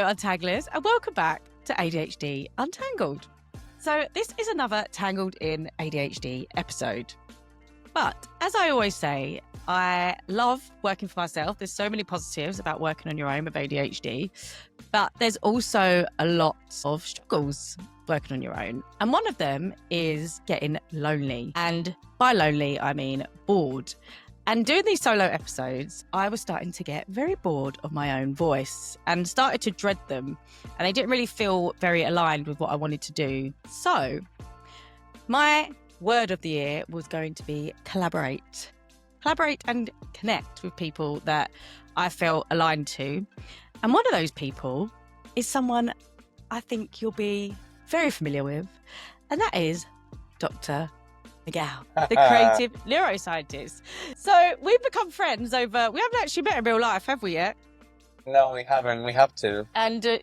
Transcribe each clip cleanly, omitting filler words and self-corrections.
Untanglers, and welcome back to ADHD Untangled. So this is another Tangled in ADHD episode. But as I always say, I love working for myself. There's so many positives about working on your own with ADHD, but there's also a lot of struggles working on your own. And one of them is getting lonely. And by lonely, I mean bored. And doing these solo episodes, I was starting to get very bored of my own voice and started to dread them. And they didn't really feel very aligned with what I wanted to do. So my word of the year was going to be collaborate. Collaborate and connect with people that I felt aligned to. And one of those people is someone I think you'll be very familiar with. And that is Dr. Miguel, the creative neuroscientist. So we've become friends over, we haven't actually met in real life, have we yet? No, we haven't. We have to. And you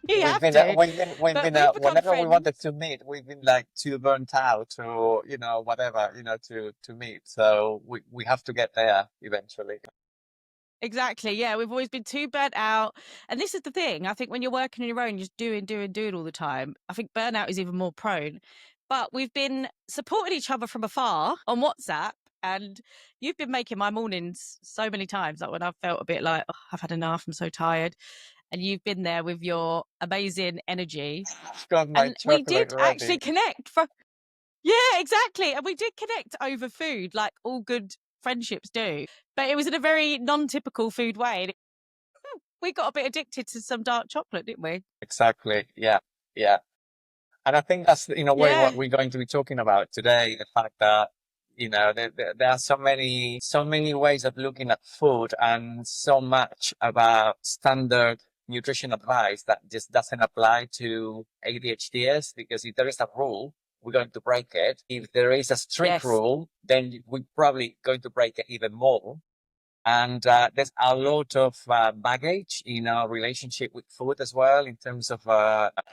We've have been, to. we've been, But we've become whenever we friends. wanted to meet, we've been like too burnt out or, whatever, to meet. So we have to get there eventually. Exactly. Yeah, we've always been too burnt out. And this is the thing. I think when you're working on your own, you're just doing all the time. I think burnout is even more prone. But we've been supporting each other from afar on WhatsApp. And you've been making my mornings so many times, like when I've felt a bit like, oh, I've had enough, I'm so tired. And you've been there with your amazing energy. I've got my And we chocolate did actually ready. connect. Yeah, exactly. And we did connect over food, like all good friendships do. But it was in a very non-typical food way. And we got a bit addicted to some dark chocolate, didn't we? Exactly. Yeah. Yeah. And I think that's, in a way, Yeah. what we're going to be talking about today. The fact that, there are so many ways of looking at food and so much about standard nutrition advice that just doesn't apply to ADHDs, because if there is a rule, we're going to break it. If there is a strict Yes. rule, then we're probably going to break it even more. And there's a lot of baggage in our relationship with food as well, in terms of,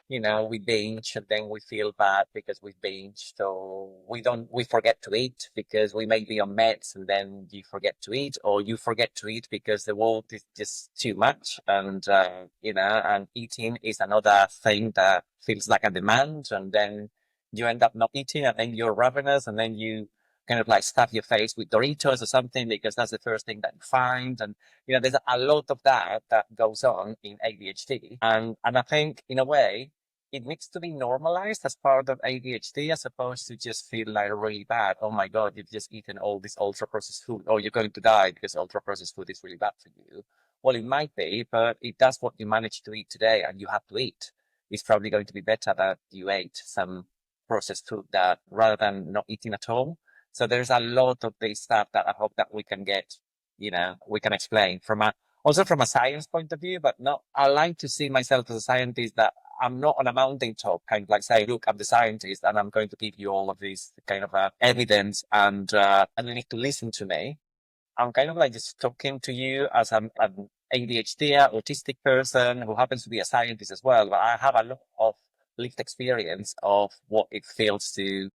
we binge and then we feel bad because we binge. So we forget to eat because we may be on meds, and then you forget to eat, or you forget to eat because the world is just too much. And, and eating is another thing that feels like a demand. And then you end up not eating, and then you're ravenous, and then you kind of like stuff your face with Doritos or something because that's the first thing that you find. And, there's a lot of that goes on in ADHD. And I think, in a way, it needs to be normalized as part of ADHD, as opposed to just feel like really bad. Oh my God, you've just eaten all this ultra processed food, or you're going to die because ultra processed food is really bad for you. Well, it might be, but if that's what you managed to eat today and you have to eat, it's probably going to be better that you ate some processed food that rather than not eating at all. So there's a lot of this stuff that I hope that we can get, we can explain also from a science point of view, but not, I like to see myself as a scientist, that I'm not on a mountaintop, kind of like saying, look, I'm the scientist and I'm going to give you all of this kind of evidence, and you need to listen to me. I'm kind of like just talking to you as an ADHD, autistic person who happens to be a scientist as well, but I have a lot of lived experience of what it feels to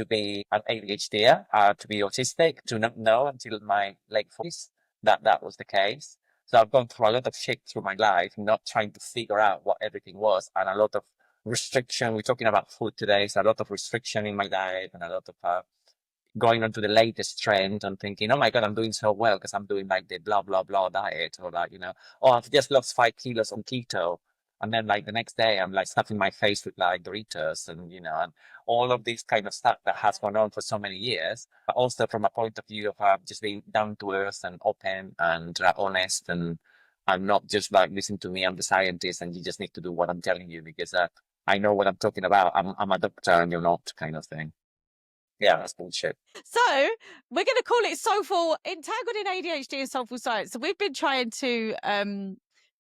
be an ADHD, to be autistic, to not know until my late 40s that was the case. So I've gone through a lot of shit through my life, not trying to figure out what everything was, and a lot of restriction. We're talking about food today, so a lot of restriction in my diet, and a lot of going on to the latest trend and thinking, oh my God, I'm doing so well because I'm doing like the blah, blah, blah diet, or like, oh, I've just lost 5 kilos on keto. And then like the next day, I'm like stuffing my face with like Doritos and, and all of this kind of stuff that has gone on for so many years, but also from a point of view of just being down to earth and open and honest, and not just like, listen to me, I'm the scientist and you just need to do what I'm telling you because I know what I'm talking about. I'm a doctor and you're not, kind of thing. Yeah, that's bullshit. So we're going to call it Soulful, Entangled in ADHD and Soulful Science. So we've been trying to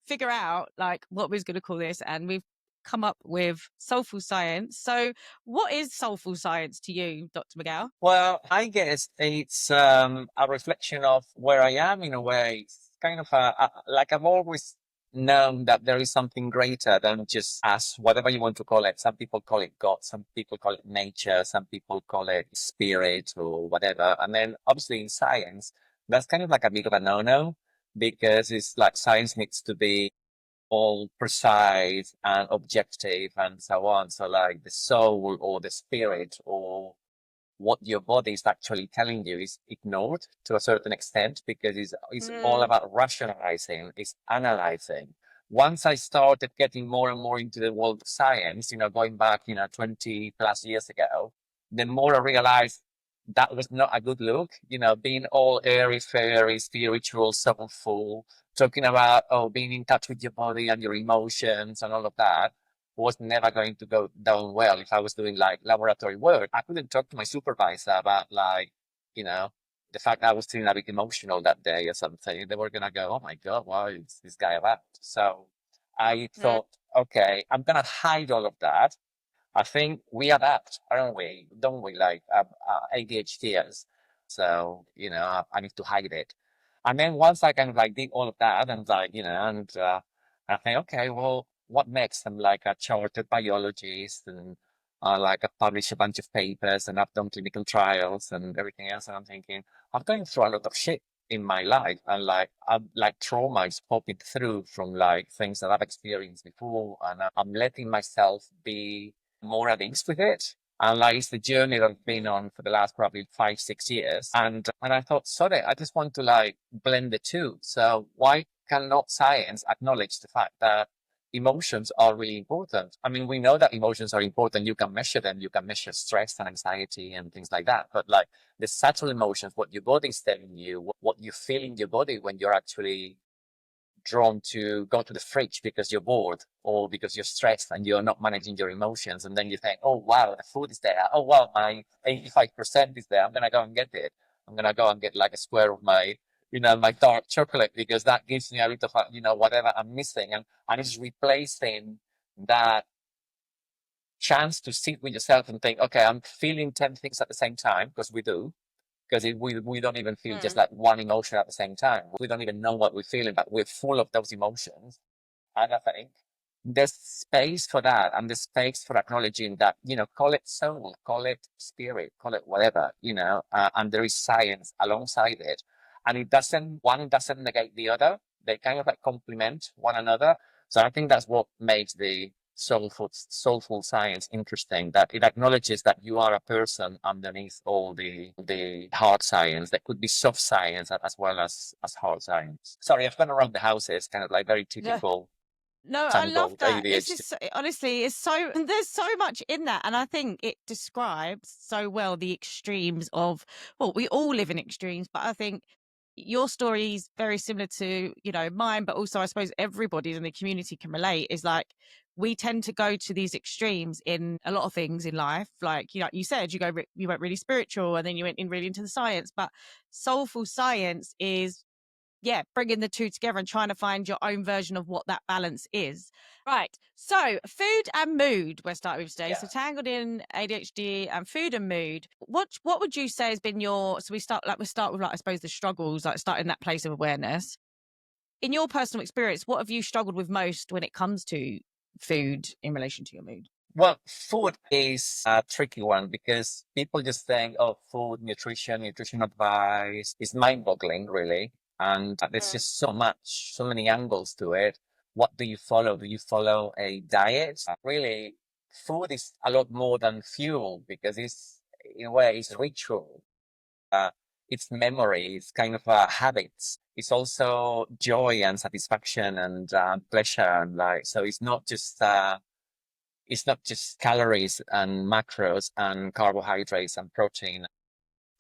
figure out like what we're going to call this, and we've come up with Soulful Science. So what is Soulful Science to you, Dr. Miguel? Well, I guess it's a reflection of where I am, in a way. It's kind of like I've always known that there is something greater than just us, whatever you want to call it. Some people call it God, some people call it nature, some people call it spirit or whatever. And then obviously in science, that's kind of like a bit of a no-no, because it's like science needs to be all precise and objective and so on. So like the soul or the spirit or what your body is actually telling you is ignored to a certain extent because it's all Mm, about rationalizing, it's analyzing. Once I started getting more and more into the world of science, going back, 20 plus years ago, the more I realized that was not a good look, being all airy, fairy, spiritual, soulful, talking about, being in touch with your body and your emotions and all of that was never going to go down well if I was doing like laboratory work. I couldn't talk to my supervisor about like, you know, the fact that I was feeling a bit emotional that day or something. They were gonna go, "Oh my God, why is this guy about?" So I mm, thought, okay, I'm gonna hide all of that. I think we adapt, aren't we? Don't we? Like ADHDers. So, I need to hide it. And then once I kind of like did all of that and like, I think, okay, well, what next? I'm like a chartered biologist and like I published a bunch of papers and I've done clinical trials and everything else. And I'm thinking, I'm going through a lot of shit in my life and like I'm like trauma is popping through from like things that I've experienced before and I'm letting myself be more at ease with it. And like it's the journey that I've been mm. on for the last probably 5, 6 years. And I thought, sorry, I just want to like blend the two. So why cannot science acknowledge the fact that emotions are really important? I mean, we know that emotions are important. You can measure them. You can measure stress and anxiety and things like that. But like the subtle emotions, what your body's telling you, what you feel in your body when you're actually drawn to go to the fridge because you're bored or because you're stressed and you're not managing your emotions. And then you think, oh, wow, the food is there. Oh, wow, my 85% is there. I'm going to go and get it. I'm going to go and get like a square of my dark chocolate because that gives me a bit of, whatever I'm missing. And it's replacing that chance to sit with yourself and think, okay, I'm feeling 10 things at the same time because we do because we don't even feel just Mm. like one emotion at the same time. We don't even know what we're feeling, but we're full of those emotions. And I think there's space for that and there's space for acknowledging that, call it soul, call it spirit, call it whatever, and there is science alongside it. And one doesn't negate the other. They kind of like complement one another. So I think that's what makes the soulful science interesting, that it acknowledges that you are a person underneath all the hard science. There could be soft science as well as hard science. Sorry, I've gone around the houses, kind of like very Yeah. typical No, I love Tangled that. This ADHD. is honestly, it's so there's so much in that, and I think it describes so well the extremes of. Well, we all live in extremes, but I think your story is very similar to mine, but also I suppose everybody in the community can relate. Is like we tend to go to these extremes in a lot of things in life. Like you said, you went really spiritual, and then you went in really into the science. But soulful science is bringing the two together and trying to find your own version of what that balance is. Right. So, food and mood, we're starting with today. Yeah. So, tangled in ADHD and food and mood. What would you say has been your? So, we start with like I suppose the struggles, like starting that place of awareness. In your personal experience, what have you struggled with most when it comes to food in relation to your mood? Well, food is a tricky one because people just think, oh, food, nutrition advice is mind-boggling, really. And there's Mm. just so many angles to it. What do you follow? Do you follow a diet? Really, food is a lot more than fuel because in a way, it's ritual. Uh, it's memory. It's kind of habits. It's also joy and satisfaction and pleasure and like. So it's not just calories and macros and carbohydrates and protein.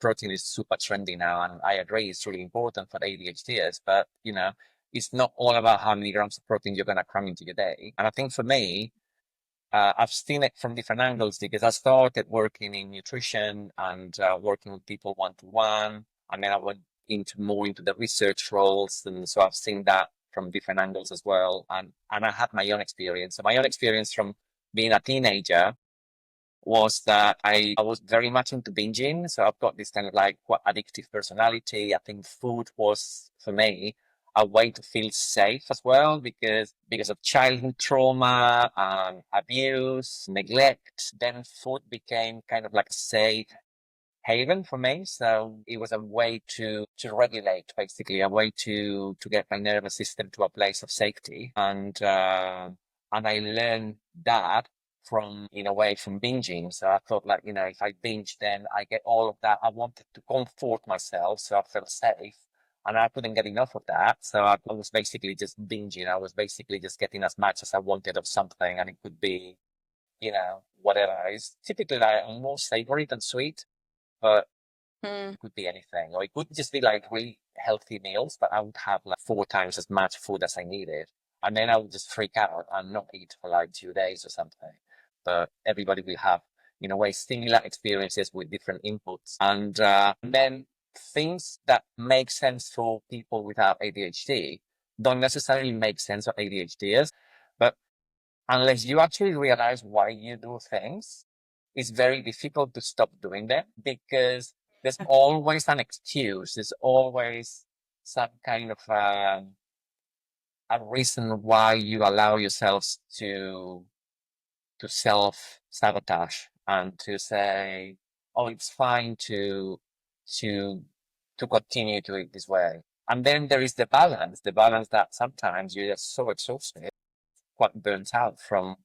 Protein is super trendy now, and I agree it's really important for ADHDers, but it's not all about how many grams of protein you're going to cram into your day. And I think for me, I've seen it from different angles because I started working in nutrition and working with people one to one, and then I went more into the research roles, and so I've seen that from different angles as well. And I had my own experience. So my own experience from being a teenager was that I was very much into binging. So I've got this kind of like quite addictive personality. I think food was for me a way to feel safe as well because of childhood trauma, abuse, neglect. Then food became kind of like a safe haven for me. So it was a way to regulate, basically, a way to get my nervous system to a place of safety. And I learned that in a way, from binging. So I thought, like, if I binge, then I get all of that. I wanted to comfort myself, so I felt safe. And I couldn't get enough of that. So I was basically just binging. I was basically just getting as much as I wanted of something. And it could be, whatever. It's typically like more savory than sweet, but it could be anything. Or it could just be like really healthy meals, but I would have like 4 times as much food as I needed. And then I would just freak out and not eat for like 2 days or something. But everybody will have, in a way, similar experiences with different inputs. And then things that make sense for people without ADHD don't necessarily make sense for ADHDers. But unless you actually realize why you do things, it's very difficult to stop doing them, because there's always an excuse. There's always some kind of a reason why you allow yourselves to self sabotage and to say, "Oh, it's fine to to continue to eat this way." And then there is the balance that sometimes you're just so exhausted, quite burnt out from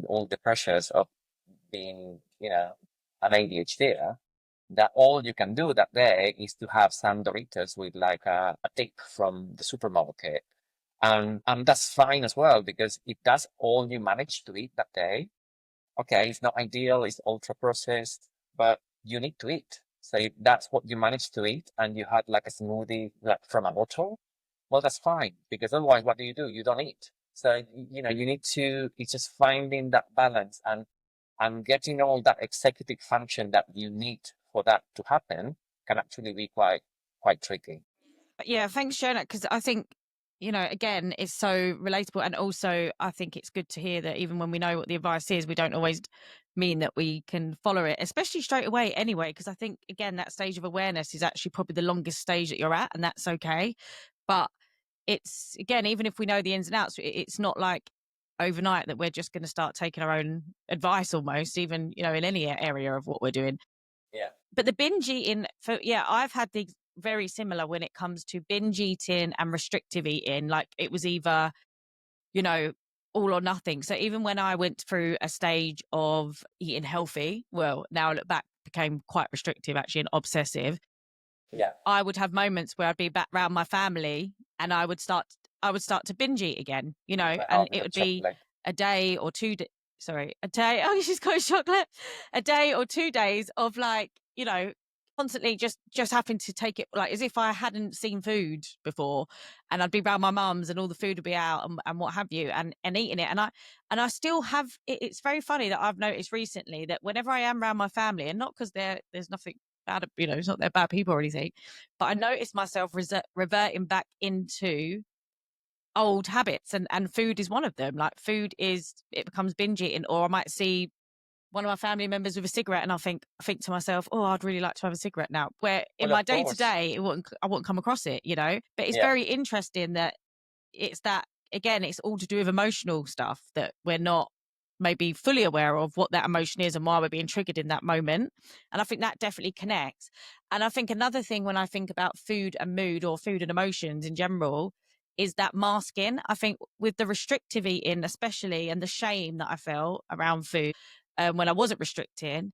all the pressures of being, an ADHD, that all you can do that day is to have some Doritos with like a dip from the supermarket. And that's fine as well, because if that's all you manage to eat that day, okay, it's not ideal, it's ultra processed, but you need to eat. So if that's what you manage to eat and you had like a smoothie like from a bottle, well, that's fine, because otherwise what do? You don't eat. So, you need to, it's just finding that balance and getting all that executive function that you need for that to happen can actually be quite tricky. Yeah, thanks, Shona, because I think, again, it's so relatable. And also, I think it's good to hear that even when we know what the advice is, we don't always mean that we can follow it, especially straight away anyway. Because I think, again, that stage of awareness is actually probably the longest stage that you're at, and that's okay. But it's, again, even if we know the ins and outs, it's not like overnight that we're just going to start taking our own advice almost, even, in any area of what we're doing. Yeah. But the binge eating, I've had the very similar when it comes to binge eating and restrictive eating. Like it was either, you know, all or nothing. So even when I went through a stage of eating healthy, well, now I look back, became quite restrictive actually and obsessive. Yeah. I would have moments where I'd be back around my family and I would start to binge eat again, and it would be Chocolate. a day or sorry, a day. Oh, she's got chocolate. A day or 2 days of like, constantly just having to take it like as if I hadn't seen food before, and I'd be around my mum's and all the food would be out and what have you, and eating it. And I still have it's very funny that I've noticed recently that whenever I am around my family, and not because there's nothing bad, it's not they're bad people or anything, but I noticed myself reverting back into old habits, and food is one of them. Like it becomes binge eating, or I might see one of my family members with a cigarette and I think to myself, oh, I'd really like to have a cigarette now, where in Well, my of day to course. day I wouldn't come across it, but it's Yeah. very interesting that it's that, again, it's all to do with emotional stuff that we're not maybe fully aware of what that emotion is and why we're being triggered in that moment. And I think that definitely connects. And I think another thing when I think about food and mood, or food and emotions in general, is that masking. I think with the restrictive eating, especially, and the shame that I felt around food when I wasn't restricting,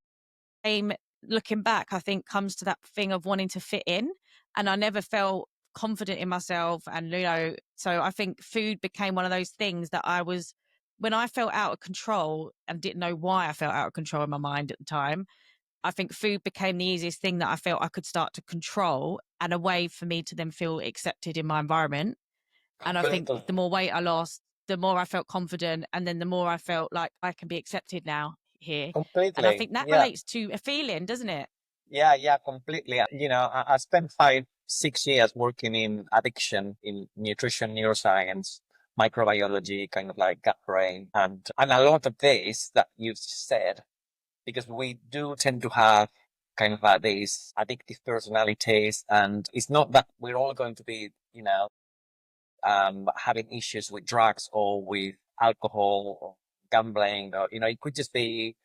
looking back, I think comes to that thing of wanting to fit in. And I never felt confident in myself. And, so I think food became one of those things that when I felt out of control and didn't know why I felt out of control in my mind at the time, I think food became the easiest thing that I felt I could start to control, and a way for me to then feel accepted in my environment. And I think Completely. the more weight I lost, the more I felt confident. And then the more I felt like I can be accepted now here. And I Completely. think that Yeah. relates to a feeling, doesn't it? Yeah, completely. I spent 5, 6 years working in addiction, in nutrition, neuroscience, microbiology, kind of like gut brain, and a lot of this that you said, because we do tend to have kind of these addictive personalities, and it's not that we're all going to be, having issues with drugs or with alcohol or gambling, or it could just be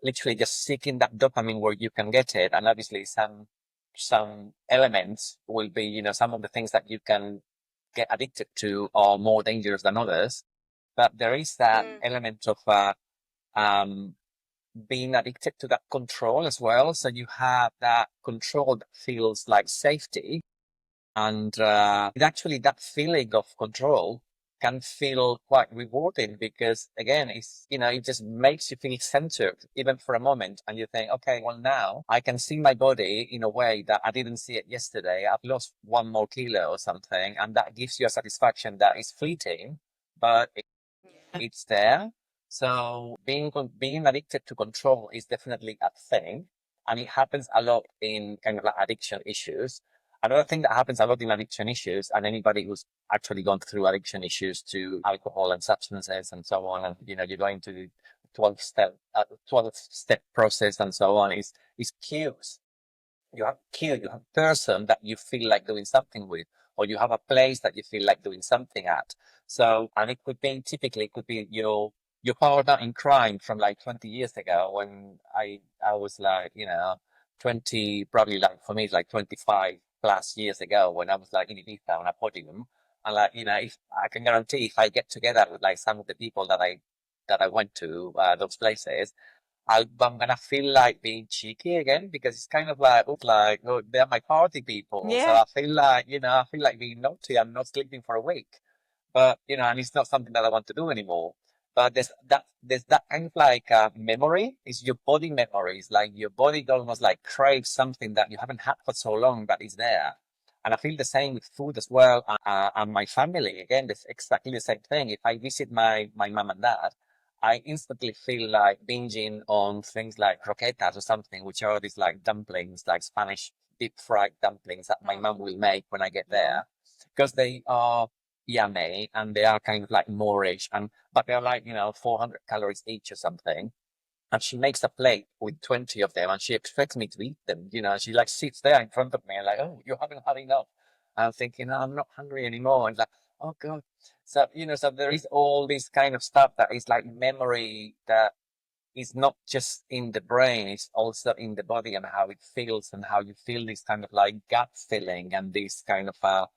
literally just seeking that dopamine where you can get it. And obviously some elements will be, some of the things that you can get addicted to are more dangerous than others. But there is that element of um, being addicted to that control as well. So you have that control that feels like safety. And it actually, that feeling of control can feel quite rewarding because, again, it just makes you feel centered even for a moment. And you think, okay, well, now I can see my body in a way that I didn't see it yesterday. I've lost 1 more kilo or something. And that gives you a satisfaction that is fleeting, but it's there. So being addicted to control is definitely a thing, and it happens a lot in kind of like addiction issues. Another thing that happens a lot in addiction issues, and anybody who's actually gone through addiction issues to alcohol and substances and so on, and you're going to 12 step process and so on, is cues. You have cue, you have person that you feel like doing something with, or you have a place that you feel like doing something at. So, and typically it could be your partner in crime from like 20 years ago when I was like, 20, probably like for me, it's like 25 plus years ago when I was like in Ibiza on a podium. And like, if I can guarantee if I get together with like some of the people that I went to those places, I'm gonna feel like being cheeky again because it's kind of like, oh, they're my party people. So Yeah. I feel like being naughty. I'm not sleeping for a week, but and it's not something that I want to do anymore. But there's that kind of like memory. It's your body memory. It's like your body almost like craves something that you haven't had for so long, but it's there. And I feel the same with food as well, and my family. Again, it's exactly the same thing. If I visit my mom and dad, I instantly feel like binging on things like croquetas or something, which are these like dumplings, like Spanish deep fried dumplings that my mom will make when I get there, because they are yummy and they are kind of like Moorish, but they're like 400 calories each or something. And she makes a plate with 20 of them, and she expects me to eat them. She like sits there in front of me and like, oh, you haven't had enough. I'm thinking, no, I'm not hungry anymore. And like, oh God. So there is all this kind of stuff that is like memory that is not just in the brain, it's also in the body and how it feels and how you feel this kind of like gut feeling and this kind of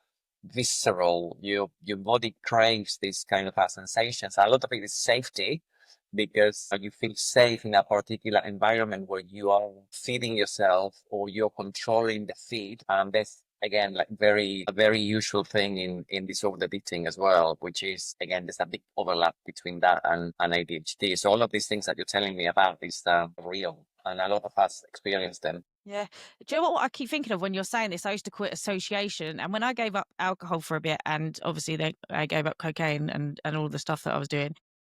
visceral, your body craves this kind of sensations. A lot of it is safety because you feel safe in a particular environment where you are feeding yourself or you're controlling the feed. And that's again like a very usual thing in disordered eating as well, which is again there's a big overlap between that and ADHD. So all of these things that you're telling me about is real, and a lot of us experience them. Yeah. Do you know what I keep thinking of when you're saying this? I used to quit association. And when I gave up alcohol for a bit, and obviously I gave up cocaine and all the stuff that I was doing,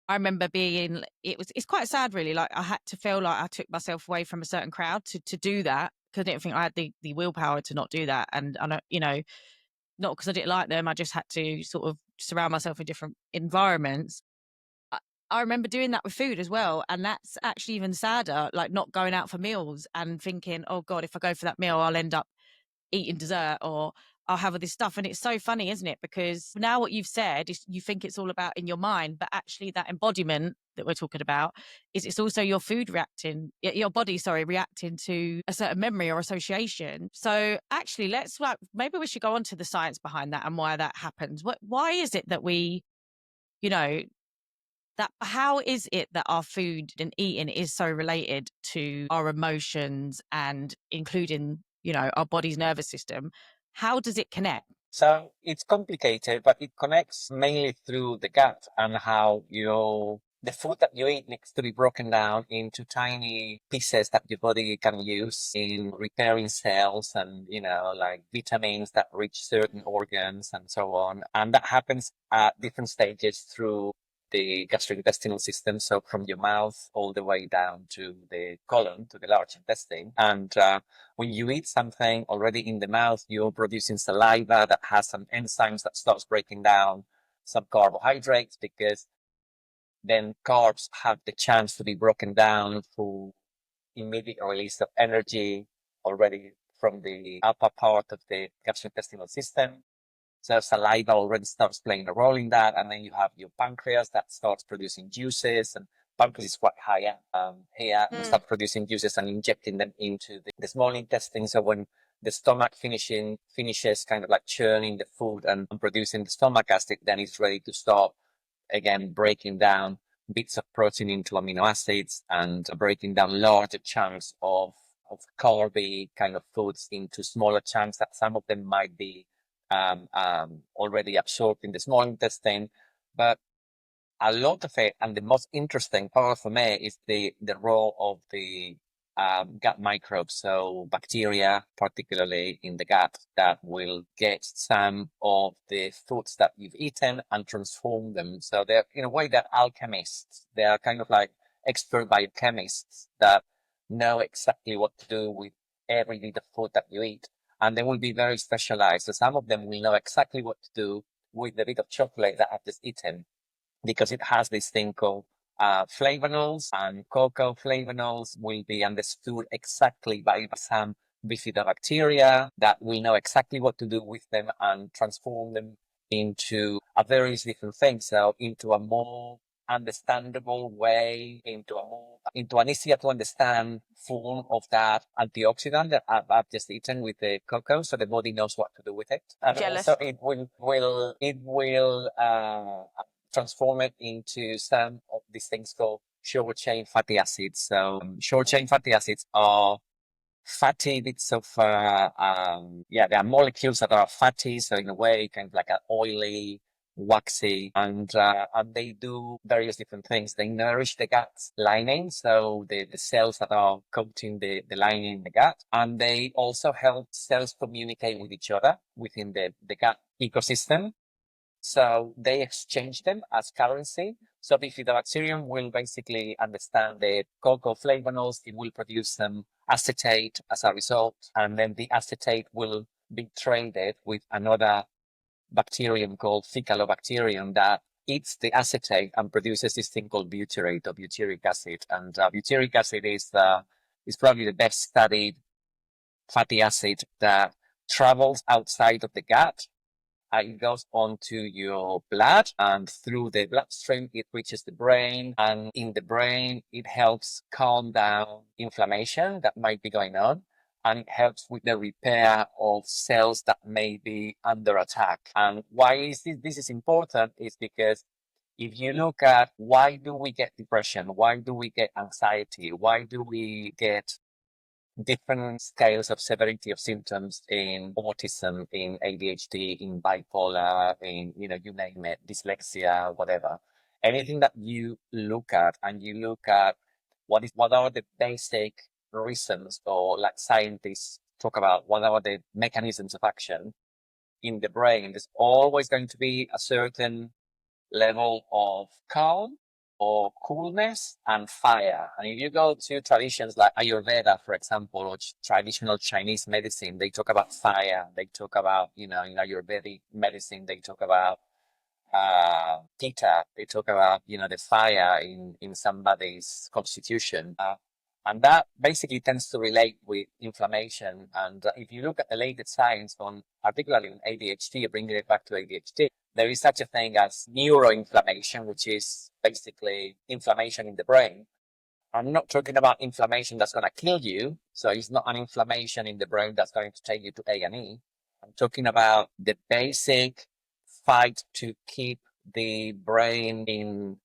I remember it's quite sad, really. Like I had to feel like I took myself away from a certain crowd to do that because I didn't think I had the willpower to not do that. And I don't, not because I didn't like them. I just had to sort of surround myself in different environments. I I remember doing that with food as well. And that's actually even sadder, like not going out for meals and thinking, oh God, if I go for that meal, I'll end up eating dessert or I'll have all this stuff. And it's so funny, isn't it? Because now what you've said is you think it's all about in your mind, but actually that embodiment that we're talking about is it's also your food reacting, your body, sorry, reacting to a certain memory or association. So actually, maybe we should go on to the science behind that and why that happens. Why is it that you know, how is it that our food and eating is so related to our emotions and including, our body's nervous system? How does it connect? So it's complicated, but it connects mainly through the gut and how the food that you eat needs to be broken down into tiny pieces that your body can use in repairing cells and, like vitamins that reach certain organs and so on. And that happens at different stages through the gastrointestinal system. So from your mouth all the way down to the colon, to the large intestine. And when you eat something already in the mouth, you're producing saliva that has some enzymes that starts breaking down some carbohydrates because then carbs have the chance to be broken down for immediate release of energy already from the upper part of the gastrointestinal system. So saliva already starts playing a role in that. And then you have your pancreas that starts producing juices and pancreas is quite high up here, we start producing juices and injecting them into the small intestine. So when the stomach finishes kind of like churning the food and producing the stomach acid, then it's ready to start again breaking down bits of protein into amino acids and breaking down larger chunks of carby kind of foods into smaller chunks that some of them might be already absorbed in the small intestine. But a lot of it, and the most interesting part for me, is the role of the gut microbes. So bacteria, particularly in the gut, that will get some of the foods that you've eaten and transform them. So they're, in a way, they're alchemists. They are kind of like expert biochemists that know exactly what to do with every bit of food that you eat. And they will be very specialized. So some of them will know exactly what to do with the bit of chocolate that I've just eaten, because it has this thing called flavonols, and cocoa flavonols will be understood exactly by some bifidobacteria that will know exactly what to do with them and transform them into a various different things. So into a more understandable way, into an easier to understand form of that antioxidant that I've just eaten with the cocoa, so the body knows what to do with it. And Jealous. also it will transform it into some of these things called short chain fatty acids. So short chain fatty acids are fatty bits of there are molecules that are fatty, so in a way kind of like an oily, waxy, and they do various different things. They nourish the gut lining, so the cells that are coating the lining in the gut, and they also help cells communicate with each other within the gut ecosystem. So they exchange them as currency. So bifidobacterium will basically understand the cocoa flavonols. It will produce some acetate as a result. And then the acetate will be traded with another bacterium called Faecalibacterium that eats the acetate and produces this thing called butyrate or butyric acid. And butyric acid is probably the best studied fatty acid that travels outside of the gut. It goes onto your blood, and through the bloodstream, it reaches the brain. And in the brain, it helps calm down inflammation that might be going on. And it helps with the repair of cells that may be under attack. And why is this is important is because if you look at why do we get depression? Why do we get anxiety? Why do we get different scales of severity of symptoms in autism, in ADHD, in bipolar, in, you name it, dyslexia, whatever. Anything that you look at and you look at what are the basic reasons, or like scientists talk about what are the mechanisms of action in the brain, there's always going to be a certain level of calm or coolness and fire. And if you go to traditions like Ayurveda, for example, or traditional Chinese medicine, they talk about fire. They talk about, in Ayurvedic medicine, they talk about Pitta. They talk about, the fire in somebody's constitution. And that basically tends to relate with inflammation. And if you look at the latest science on, particularly on ADHD, bringing it back to ADHD, there is such a thing as neuroinflammation, which is basically inflammation in the brain. I'm not talking about inflammation that's going to kill you. So it's not an inflammation in the brain that's going to take you to A&E. I'm talking about the basic fight to keep the brain in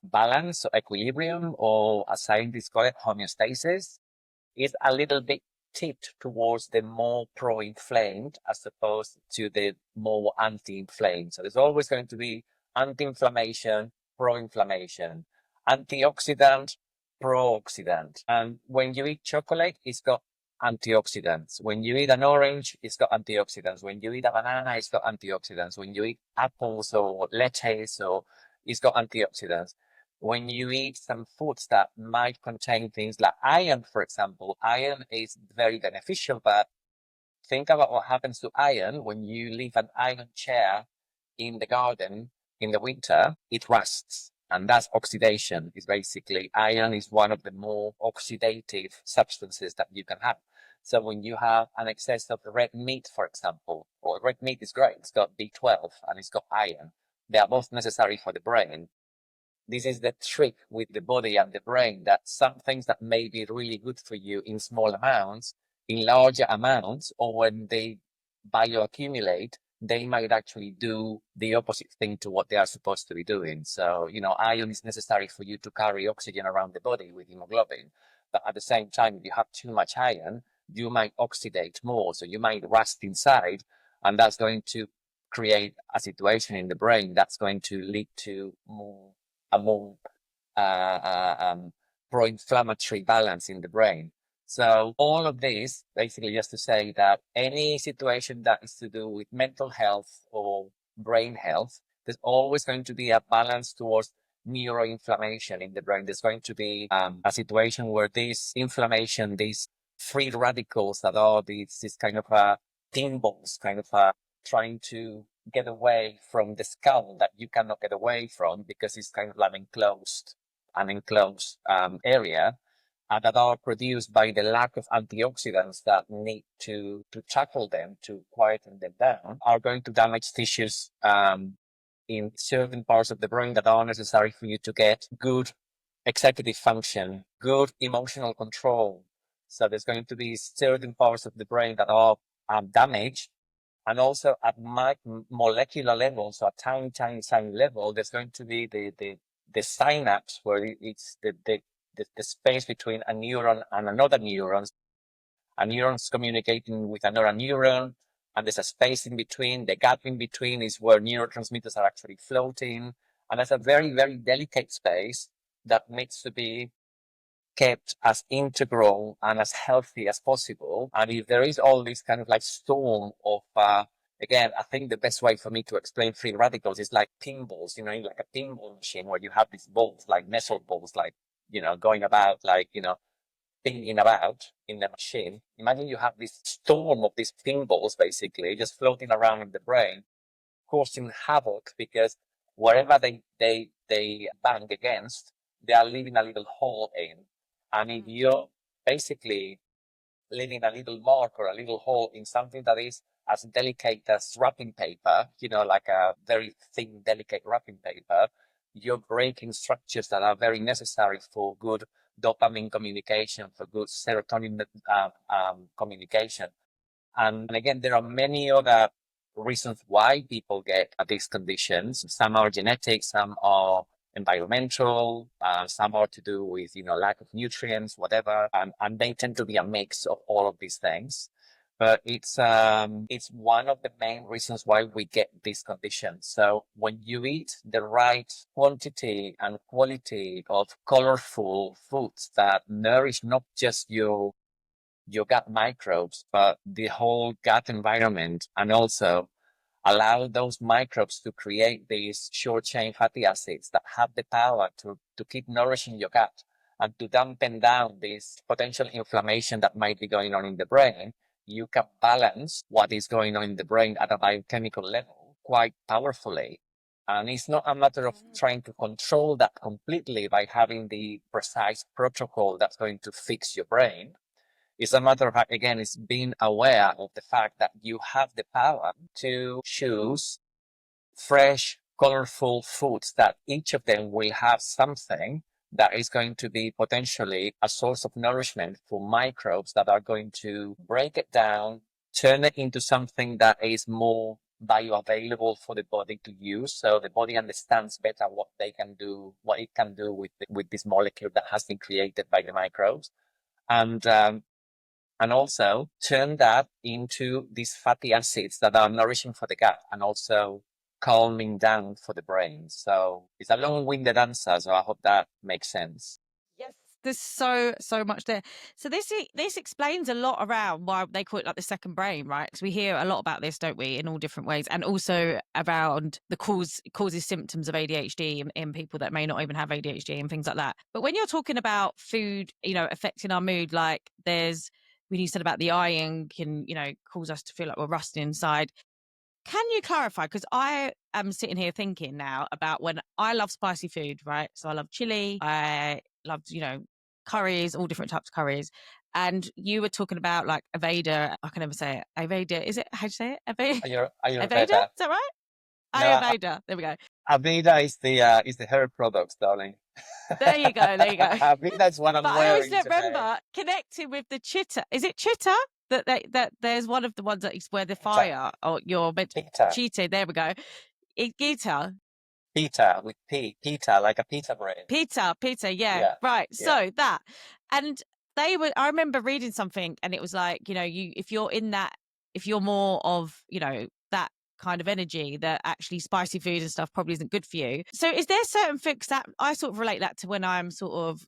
balance or equilibrium, or as scientists call it, homeostasis, is a little bit tipped towards the more pro-inflamed as opposed to the more anti-inflamed. So there's always going to be anti-inflammation, pro-inflammation, antioxidant, pro-oxidant. And when you eat chocolate, it's got antioxidants. When you eat an orange, it's got antioxidants. When you eat a banana, it's got antioxidants. When you eat apples or lettuce, it's got antioxidants. When you eat some foods that might contain things like iron, for example, iron is very beneficial, but think about what happens to iron when you leave an iron chair in the garden in the winter, it rusts. And that's oxidation. Is basically iron is one of the more oxidative substances that you can have. So when you have an excess of red meat, for example, or red meat is great, it's got B12 and it's got iron. They are both necessary for the brain. this is the trick with the body and the brain, that some things that may be really good for you in small amounts, in larger amounts, or when they bioaccumulate, they might actually do the opposite thing to what they are supposed to be doing. So, iron is necessary for you to carry oxygen around the body with hemoglobin. But at the same time, if you have too much iron, you might oxidate more. So you might rust inside, and that's going to create a situation in the brain that's going to lead to a more pro-inflammatory balance in the brain. So all of this basically just to say that any situation that is to do with mental health or brain health, there's always going to be a balance towards neuroinflammation in the brain. There's going to be a situation where this inflammation, these free radicals that are these kind of pinballs, kind of trying to get away from the skull that you cannot get away from because it's kind of like an enclosed area, that are produced by the lack of antioxidants that need to tackle them, to quieten them down, are going to damage tissues in certain parts of the brain that are necessary for you to get good executive function, good emotional control. So there's going to be certain parts of the brain that are damaged. And also at molecular level, so at tiny level, there's going to be the synapse where it's the space between a neuron and another neuron. A neuron's communicating with another neuron, and there's a space in between. The gap in between is where neurotransmitters are actually floating. And that's a very, very delicate space that needs to be kept as integral and as healthy as possible. And if there is all this kind of like storm of, again, I think the best way for me to explain free radicals is like pinballs, like a pinball machine where you have these balls, like nestled balls, like, going about, like, thinking about in the machine. Imagine you have this storm of these pinballs basically just floating around in the brain, causing havoc because wherever they bang against, they are leaving a little hole in. And if you're basically leaving a little mark or a little hole in something that is as delicate as wrapping paper, like a very thin, delicate wrapping paper, you're breaking structures that are very necessary for good dopamine communication, for good serotonin communication. And again, there are many other reasons why people get these conditions. Some are genetic, some are environmental, some are to do with, lack of nutrients, whatever. And they tend to be a mix of all of these things. But it's one of the main reasons why we get these conditions. So when you eat the right quantity and quality of colorful foods that nourish not just your gut microbes, but the whole gut environment, and also allow those microbes to create these short chain fatty acids that have the power to keep nourishing your gut and to dampen down this potential inflammation that might be going on in the brain. You can balance what is going on in the brain at a biochemical level quite powerfully. And it's not a matter of trying to control that completely by having the precise protocol that's going to fix your brain. It's a matter of, again, it's being aware of the fact that you have the power to choose fresh, colorful foods that each of them will have something that is going to be potentially a source of nourishment for microbes that are going to break it down, turn it into something that is more bioavailable for the body to use. So the body understands better what it can do with this molecule that has been created by the microbes. And also turn that into these fatty acids that are nourishing for the gut and also calming down for the brain. So it's a long-winded answer, so I hope that makes sense. Yes, there's so much there. So this explains a lot around why they call it like the second brain, right? Because we hear a lot about this, don't we, in all different ways, and also around the causes symptoms of ADHD in people that may not even have ADHD and things like that. But when you're talking about food, affecting our mood, like when you said about the iron can, cause us to feel like we're rusting inside. Can you clarify? Because I am sitting here thinking now about when I love spicy food, right? So I love chili. I love, curries, all different types of curries. And you were talking about like Aveda. I can never say it. Aveda. Is it? How do you say it? Are you Aveda? better? Is that right? No, Ayurveda. There we go. Aveda is the hair products, darling. There you go. There you go. I think that's what I'm But I always wearing today. remember connecting with the chitta. Is it chitta? That there's one of the ones that is where the Pita, fire or you're meant to pita, cheetah. There we go. Gita, pita with P, pita, like a pita bread. pizza. Yeah, Yeah, right. yeah. So that, and they were. I remember reading something, and it was like, if you're in that, if you're more of, that kind of energy, that actually spicy food and stuff probably isn't good for you. So is there certain foods that I sort of relate that to when I'm sort of,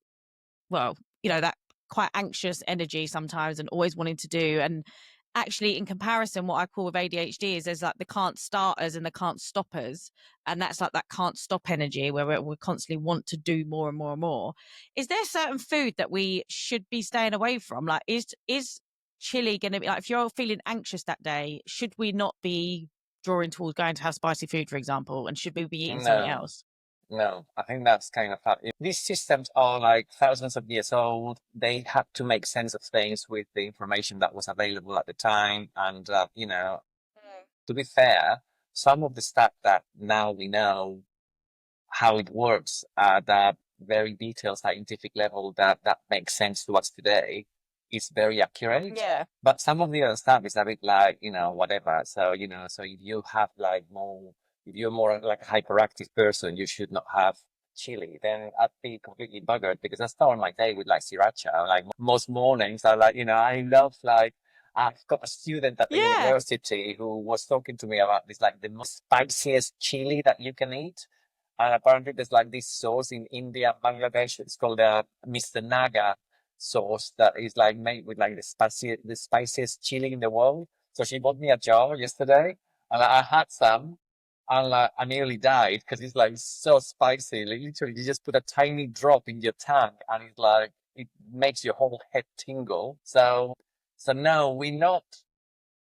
well, that quite anxious energy sometimes and always wanting to do. And actually, in comparison, what I call with ADHD is there's like the can't starters and the can't stoppers. And that's like that can't stop energy where we constantly want to do more and more and more. Is there certain food that we should be staying away from? Like, is chili going to be like, if you're feeling anxious that day, should we not be drawing towards going to have spicy food, for example? And should we be eating something No, else? no. I think that's kind of how these systems are like thousands of years old. They had to make sense of things with the information that was available at the time. And, to be fair, some of the stuff that now we know how it works at a very detailed scientific level that makes sense to us today is very accurate. Yeah. But some of the other stuff is a bit like, whatever. So, so if you have if you're more like a hyperactive person, you should not have chili, then I'd be completely buggered because I start my day with like sriracha. Like most mornings, I love like, I've got a student at the Yeah. university who was talking to me about this, like the most spiciest chili that you can eat. And apparently there's like this sauce in India, Bangladesh. It's called Mr. Naga sauce that is like made with like the spiciest chili in the world. So she bought me a jar yesterday, and I had some, and like, I nearly died because it's like so spicy. Like, literally, you just put a tiny drop in your tongue, and it's like it makes your whole head tingle. So no, we're not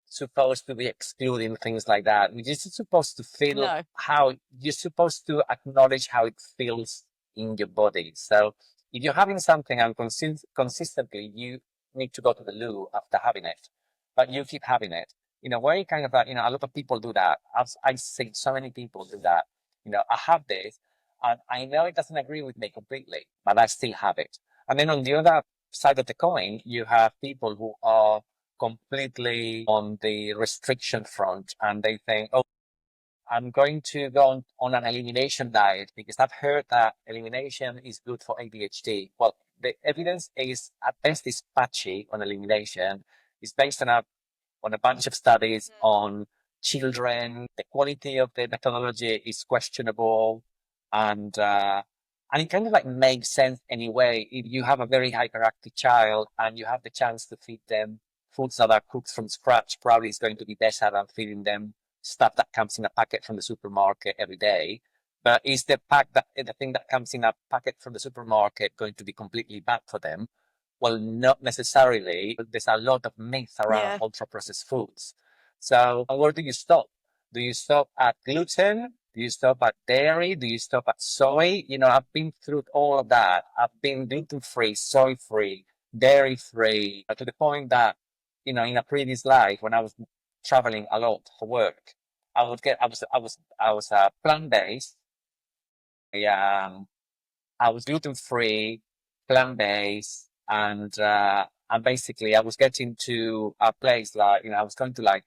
supposed to be excluding things like that. We're just supposed to feel No. how you're supposed to acknowledge how it feels in your body. So if you're having something and consistently, you need to go to the loo after having it, but you keep having it. Where you kind of like, a lot of people do that. I see so many people do that. I have this and I know it doesn't agree with me completely, but I still have it. And then on the other side of the coin, you have people who are completely on the restriction front and they think, oh, I'm going to go on an elimination diet because I've heard that elimination is good for ADHD. Well, the evidence is at best is patchy on elimination. It's based on a bunch of studies on children. The quality of the methodology is questionable, and it kind of like makes sense anyway. If you have a very hyperactive child and you have the chance to feed them foods that are cooked from scratch, probably it's going to be better than feeding them stuff that comes in a packet from the supermarket every day. But is the thing that comes in a packet from the supermarket going to be completely bad for them? Well, not necessarily. There's a lot of myth around Yeah. ultra processed foods. So where do you stop? Do you stop at gluten? Do you stop at dairy? Do you stop at soy? I've been through all of that. I've been gluten free, soy free, dairy free, to the point that, in a previous life when I was traveling a lot for work, I was plant based. I was gluten free, plant based, and basically I was getting to a place like, I was going to like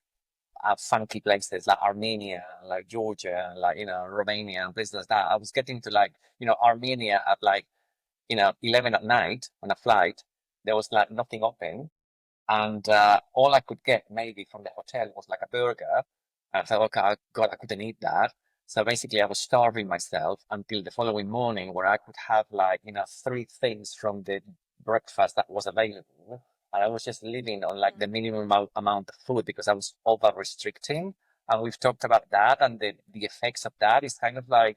funky places like Armenia, like Georgia, like, Romania and places like that. I was getting to like, Armenia at like, 11 at night on a flight. There was like nothing open. And all I could get maybe from the hotel was like a burger. And I thought, okay, God, I couldn't eat that. So basically, I was starving myself until the following morning, where I could have like, three things from the breakfast that was available. And I was just living on like the minimum amount of food because I was over restricting. And we've talked about that, and the effects of that is kind of like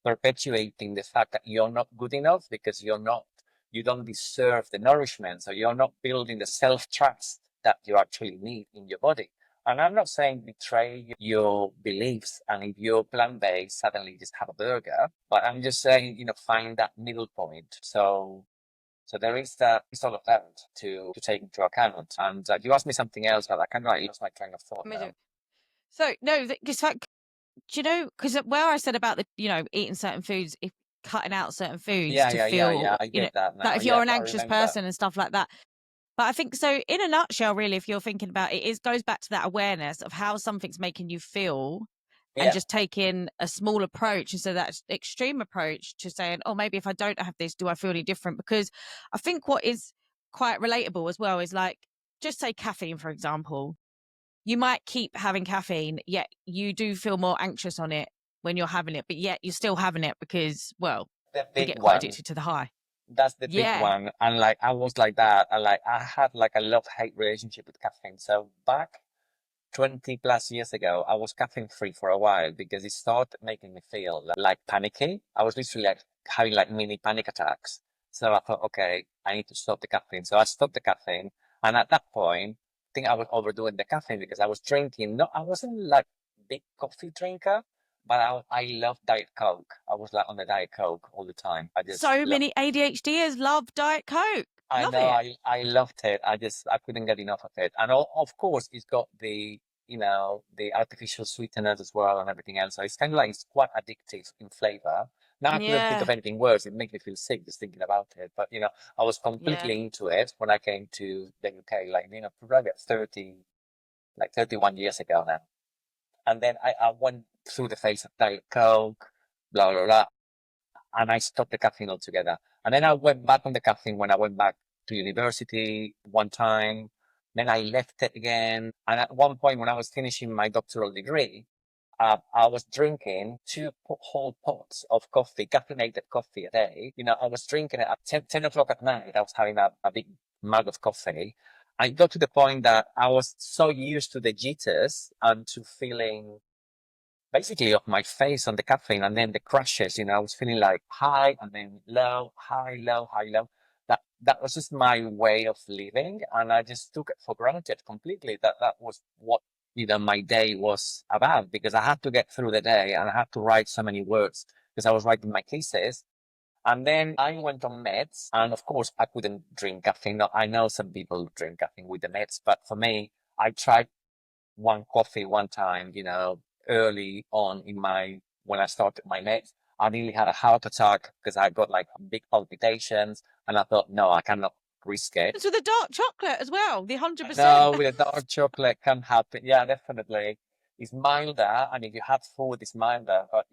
perpetuating the fact that you're not good enough because you don't deserve the nourishment. So you're not building the self-trust that you actually need in your body. And I'm not saying betray your beliefs and if you're plant-based, suddenly just have a burger. But I'm just saying, find that middle point. So there is all of that to take into account. And you asked me something else, but I kind of like lost my train of thought now. So no, just like do you know, because where I said about the, eating certain foods, if cutting out certain foods Yeah, to yeah, yeah, yeah. feel, I get that that now. if you're Yes, an I anxious remember. person and stuff like that. But I think so, in a nutshell, really, if you're thinking about it, it goes back to that awareness of how something's making you feel and Yeah, just taking a small approach instead of that extreme approach to saying, oh, maybe if I don't have this, do I feel any different? Because I think what is quite relatable as well is like, just say caffeine, for example. You might keep having caffeine, yet you do feel more anxious on it when you're having it, but yet you're still having it because, well, the we big get quite one. addicted to the high. That's the big Yeah. one. And like I was like that. I had like a love-hate relationship with caffeine. So back 20 plus years ago, I was caffeine free for a while because it started making me feel like panicky. I was literally like having like mini panic attacks. So I thought, okay, I need to stop the caffeine. So I stopped the caffeine. And at that point, I think I was overdoing the caffeine because I was drinking. No, I wasn't like big coffee drinker, but I love Diet Coke. I was like on the Diet Coke all the time. I just So love. many ADHDers love Diet Coke. I Love know it. I loved it. I couldn't get enough of it. And of course it's got the the artificial sweeteners as well and everything else. So it's kind of like it's quite addictive in flavor. Now I couldn't think of Yeah. anything worse. It makes me feel sick just thinking about it. But I was Yeah. completely into it when I came to the UK, like probably at 31 years ago now. And then I went through the phase of Diet Coke, blah blah blah, and I stopped the caffeine altogether. And then I went back on the caffeine when I went back to university one time. Then I left it again. And at one point, when I was finishing my doctoral degree, I was drinking whole pots of coffee, caffeinated coffee a day. I was drinking it at 10 o'clock at night. I was having a big mug of coffee. I got to the point that I was so used to the jitters and to feeling basically of my face on the caffeine and then the crashes, I was feeling like high and then low, high, low, high, low. That was just my way of living. And I just took it for granted completely that was what, my day was about because I had to get through the day and I had to write so many words because I was writing my thesis. And then I went on meds and of course I couldn't drink caffeine. Now, I know some people drink caffeine with the meds, but for me, I tried one coffee one time, early on when I started my meds. I nearly had a heart attack because I got like big palpitations and I thought, no, I cannot risk it. It's with the dark chocolate as well, the 100%. No, with a dark chocolate can happen. Yeah, definitely. It's milder, and if you have food, it's milder. But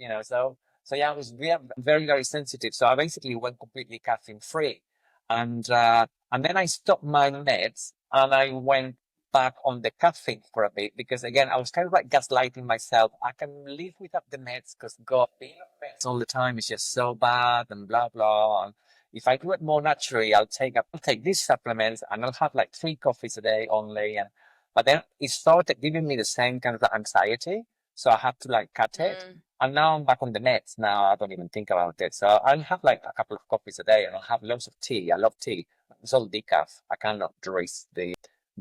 so yeah, I was very, very sensitive. So I basically went completely caffeine free, and then I stopped my meds, and I went back on the caffeine for a bit because again, I was kind of like gaslighting myself. I can live without the meds because God, being on meds all the time is just so bad and blah blah. And if I do it more naturally, I'll take these supplements and I'll have like 3 coffees a day only. But then it started giving me the same kind of anxiety. So I had to like cut it. Mm. And now I'm back on the meds. Now I don't even think about it. So I'll have like a couple of coffees a day and I'll have loads of tea. I love tea. It's all decaf. I cannot risk I have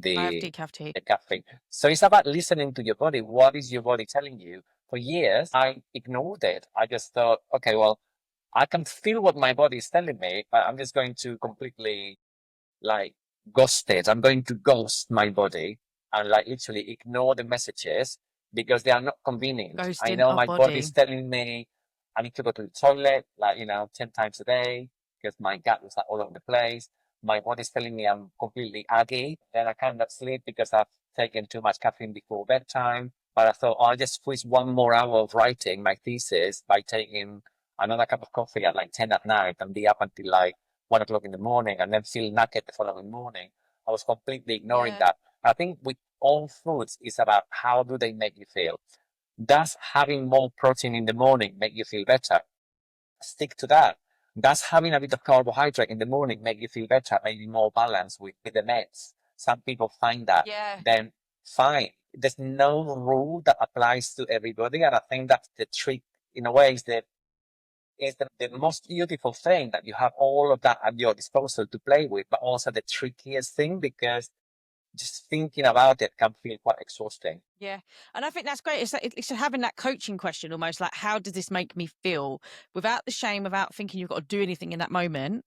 the, decaf tea. the caffeine. So it's about listening to your body. What is your body telling you? For years, I ignored it. I just thought, okay, well, I can feel what my body is telling me, but I'm just going to completely like ghost it. I'm going to ghost my body and like literally ignore the messages because they are not convenient. I Ghosting know our my body is body. telling me I need to go to the toilet, like, 10 times a day because my gut is like all over the place. My body's telling me I'm completely aggy. Then I cannot sleep because I've taken too much caffeine before bedtime. But I thought, oh, I'll just squeeze 1 more hour of writing my thesis by taking another cup of coffee at like 10 at night and be up until like 1 o'clock in the morning and then feel knackered the following morning. I was completely ignoring Yeah. that. I think with all foods, it's about how do they make you feel. Does having more protein in the morning make you feel better? Stick to that. Does having a bit of carbohydrate in the morning make you feel better, maybe more balanced with the meds? Some people find that. Yeah. Then fine. There's no rule that applies to everybody. And I think that's the trick in a way is the most beautiful thing that you have all of that at your disposal to play with, but also the trickiest thing because just thinking about it can feel quite exhausting. Yeah. And I think that's great. It's having that coaching question almost like, how does this make me feel without the shame, without thinking you've got to do anything in that moment,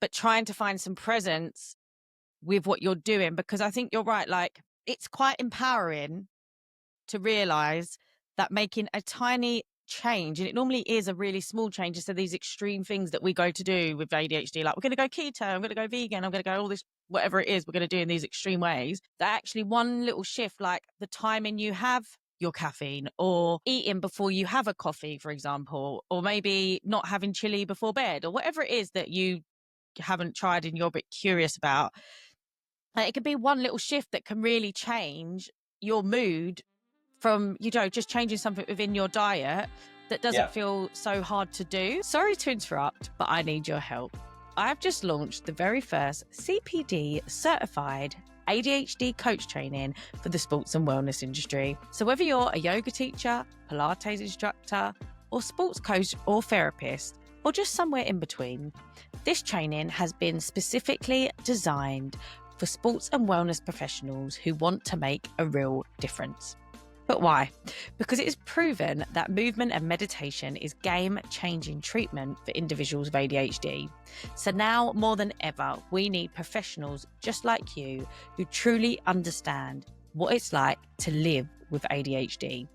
but trying to find some presence with what you're doing? Because I think you're right. Like, it's quite empowering to realize that making a tiny change, and it normally is a really small change instead of these extreme things that we go to do with ADHD, like we're going to go keto, I'm going to go vegan, I'm going to go all this, whatever it is we're going to do in these extreme ways, that actually one little shift, like the timing you have your caffeine, or eating before you have a coffee, for example, or maybe not having chili before bed, or whatever it is that you haven't tried and you're a bit curious about. Like, it could be one little shift that can really change your mood from, just changing something within your diet that doesn't feel so hard to do. Sorry to interrupt, but I need your help. I've just launched the very first CPD certified ADHD coach training for the sports and wellness industry. So whether you're a yoga teacher, Pilates instructor, or sports coach or therapist, or just somewhere in between, this training has been specifically designed for sports and wellness professionals who want to make a real difference. But why? Because it is proven that movement and meditation is game-changing treatment for individuals with ADHD. So now more than ever, we need professionals just like you who truly understand what it's like to live with ADHD.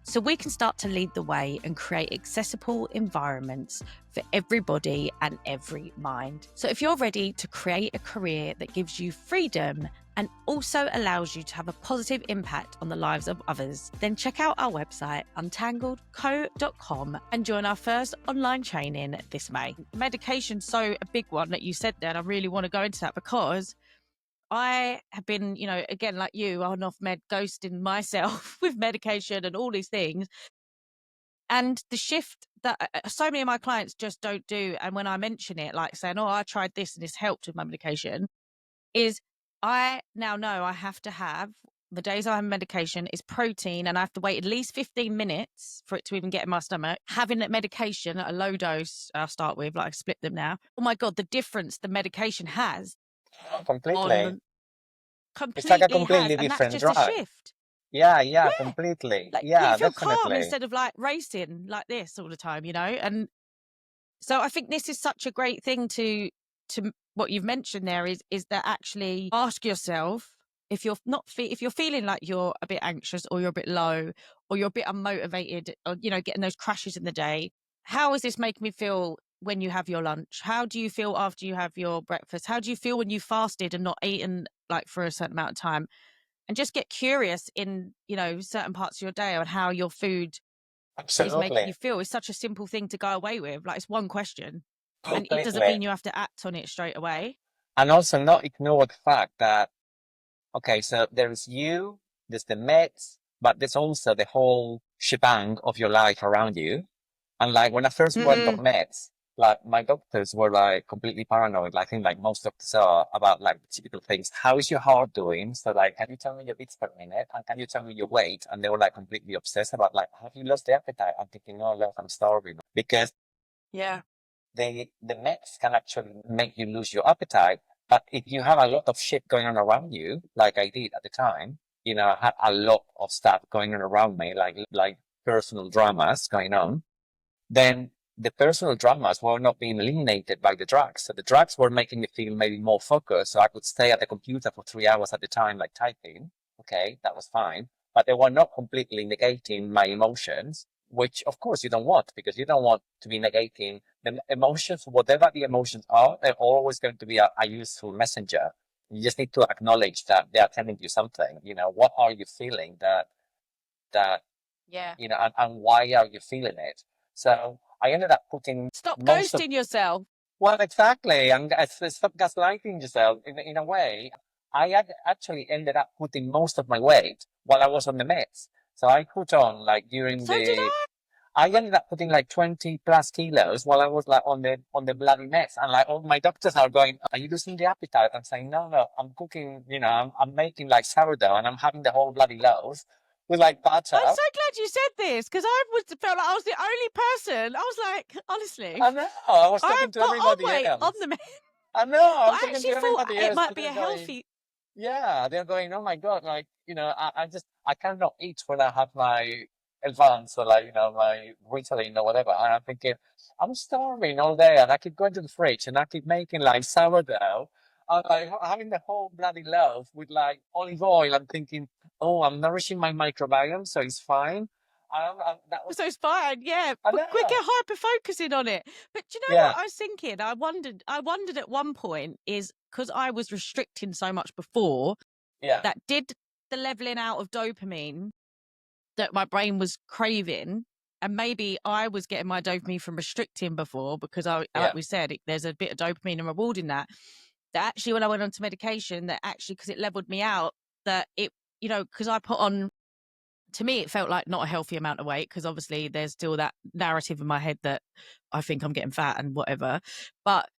So we can start to lead the way and create accessible environments for everybody and every mind. So if you're ready to create a career that gives you freedom and also allows you to have a positive impact on the lives of others, then check out our website, untangledco.com, and join our first online training this May. Medication's so a big one that you said there, and I really want to go into that because I have been, again, like you, on off med, ghosting myself with medication and all these things. And the shift that so many of my clients just don't do, and when I mention it, like saying, oh, I tried this and this helped with my medication, is I now know I have to have, the days I have medication is protein, and I have to wait at least 15 minutes for it to even get in my stomach. Having that medication at a low dose, I'll start with, like I split them now. Oh my God, the difference the medication has. Completely. It's like a Completely completely has, and that's different just a drug. shift. Yeah, completely. Like you Yeah, feel calm definitely. instead of like racing like this all the time, and so I think this is such a great thing to what you've mentioned there is that actually ask yourself, if you're not if you're feeling like you're a bit anxious or you're a bit low or you're a bit unmotivated, or getting those crashes in the day, how is this making me feel when you have your lunch? How do you feel after you have your breakfast? How do you feel when you fasted and not eaten like for a certain amount of time? And just get curious in certain parts of your day on how your food is making you Absolutely. feel. Is such a simple thing to go away with. Like, it's one question, and it doesn't Completely. mean you have to act on it straight away. And also not ignore the fact that, okay, so there's the meds, but there's also the whole shebang of your life around you. And like when I first went on meds, like my doctors were like completely paranoid. Like, I think like most doctors are, about like typical things. How is your heart doing? So like, can you tell me your beats per minute? And can you tell me your weight? And they were like completely obsessed about like, have you lost the appetite? I'm thinking, oh, look, I'm starving. Because Yeah. the meds can actually make you lose your appetite. But if you have a lot of shit going on around you, like I did at the time, I had a lot of stuff going on around me, like personal dramas going on, then the personal dramas were not being eliminated by the drugs. So the drugs were making me feel maybe more focused. So I could stay at the computer for 3 hours at a time, like typing. Okay, that was fine. But they were not completely negating my emotions, which of course you don't want, because you don't want to be negating the emotions. Whatever the emotions are, they're always going to be a useful messenger. You just need to acknowledge that they are telling you something. What are you feeling that Yeah. and why are you feeling it? So I ended up putting Stop most of, ghosting yourself. well, exactly, and stop gaslighting yourself in a way. I actually ended up putting most of my weight while I was on the meds. So I put on like during So did the, I. I ended up putting like 20 plus kilos while I was like on the bloody meds, and like all my doctors are going, "Are you losing the appetite?" I'm saying, "No, no, I'm cooking. I'm making like sourdough, and I'm having the whole bloody loaf with like butter." I'm so glad you said this, because I felt like I was the only person. I was like, honestly, I know. I was talking I've to put on everybody weight on else. the I know. but I'm I talking to actually thought everybody it else. might And be they're a going, healthy. yeah. They're going, oh my God. Like, I cannot eat when I have my advance or like, my Ritalin or whatever. And I'm thinking, I'm starving all day. And I keep going to the fridge and I keep making like sourdough. I'm like having the whole bloody loaf with like olive oil. I'm thinking, oh, I'm nourishing my microbiome, so it's fine. That was, So it's fine, yeah. I But we know. get hyper focusing on it. But do you know Yeah, what I was thinking? I wondered at one point is because I was restricting so much before yeah, that did the leveling out of dopamine that my brain was craving. And maybe I was getting my dopamine from restricting before because like yeah. we said, there's a bit of dopamine and reward in that. That actually, when I went onto medication, that actually, because it leveled me out, that it, because I put on, to me, it felt like not a healthy amount of weight because obviously there's still that narrative in my head that I think I'm getting fat and whatever. But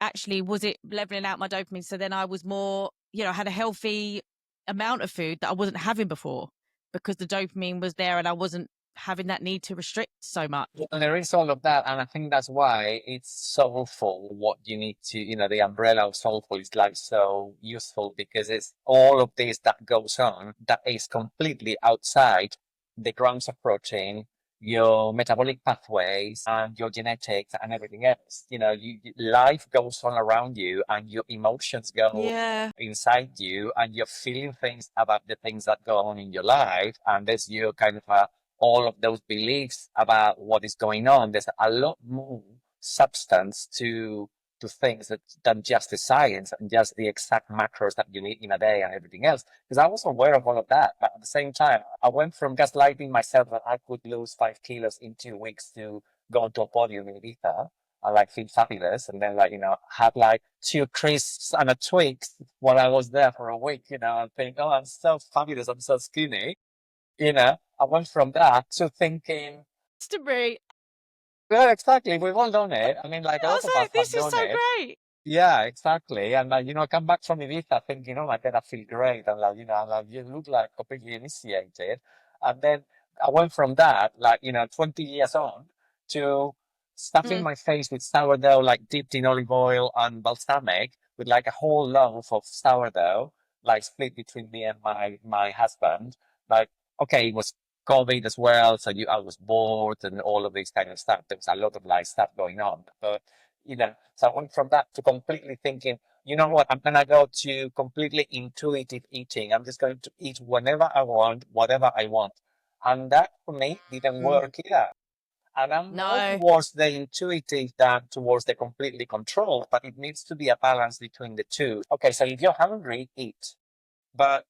actually, was it leveling out my dopamine? So then I was more, had a healthy amount of food that I wasn't having before because the dopamine was there and I wasn't having that need to restrict so much. And there is all of that, and I think that's why it's soulful. What you need to, the umbrella of soulful is like so useful because it's all of this that goes on that is completely outside the grams of protein, your metabolic pathways, and your genetics and everything else. Life goes on around you, and your emotions go Yeah. inside you, and you're feeling things about the things that go on in your life, and there's your kind of a all of those beliefs about what is going on. There's a lot more substance to things than just the science and just the exact macros that you need in a day and everything else. Because I was aware of all of that, but at the same time, I went from gaslighting myself that I could lose 5 kilos in 2 weeks to go onto a podium in Ibiza. I feel fabulous, and then had two crisps and a Twix while I was there for a week, and think, oh, I'm so fabulous, I'm so skinny. I went from that to thinking, To me, well, exactly, we've all done it. I mean, like a I lot was of us like, have this is done so it. great. Yeah, exactly. And I come back from Ibiza thinking, oh my God, I feel great. And you look like completely initiated. And then I went from that, 20 years on to stuffing Mm. my face with sourdough, like dipped in olive oil and balsamic with like a whole loaf of sourdough, like split between me and my husband. Like, okay, it was COVID as well. So I was bored and all of this kind of stuff. There was a lot of stuff going on. But so I went from that to completely thinking, you know what, I'm gonna go to completely intuitive eating. I'm just going to eat whenever I want, whatever I want. And that for me didn't Mm. work either. And I'm more No. towards the intuitive than towards the completely controlled, but it needs to be a balance between the two. Okay, so if you're hungry, eat. But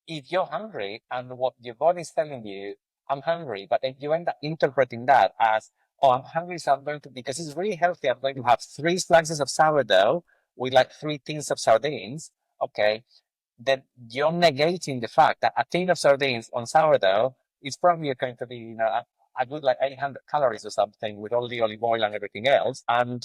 if you're hungry and what your body's telling you, I'm hungry, but if you end up interpreting that as, oh, I'm hungry, so I'm going to, because it's really healthy, I'm going to have 3 slices of sourdough with like 3 tins of sardines, okay, then you're negating the fact that a tin of sardines on sourdough is probably going to be, a good like 800 calories or something with all the olive oil and everything else. And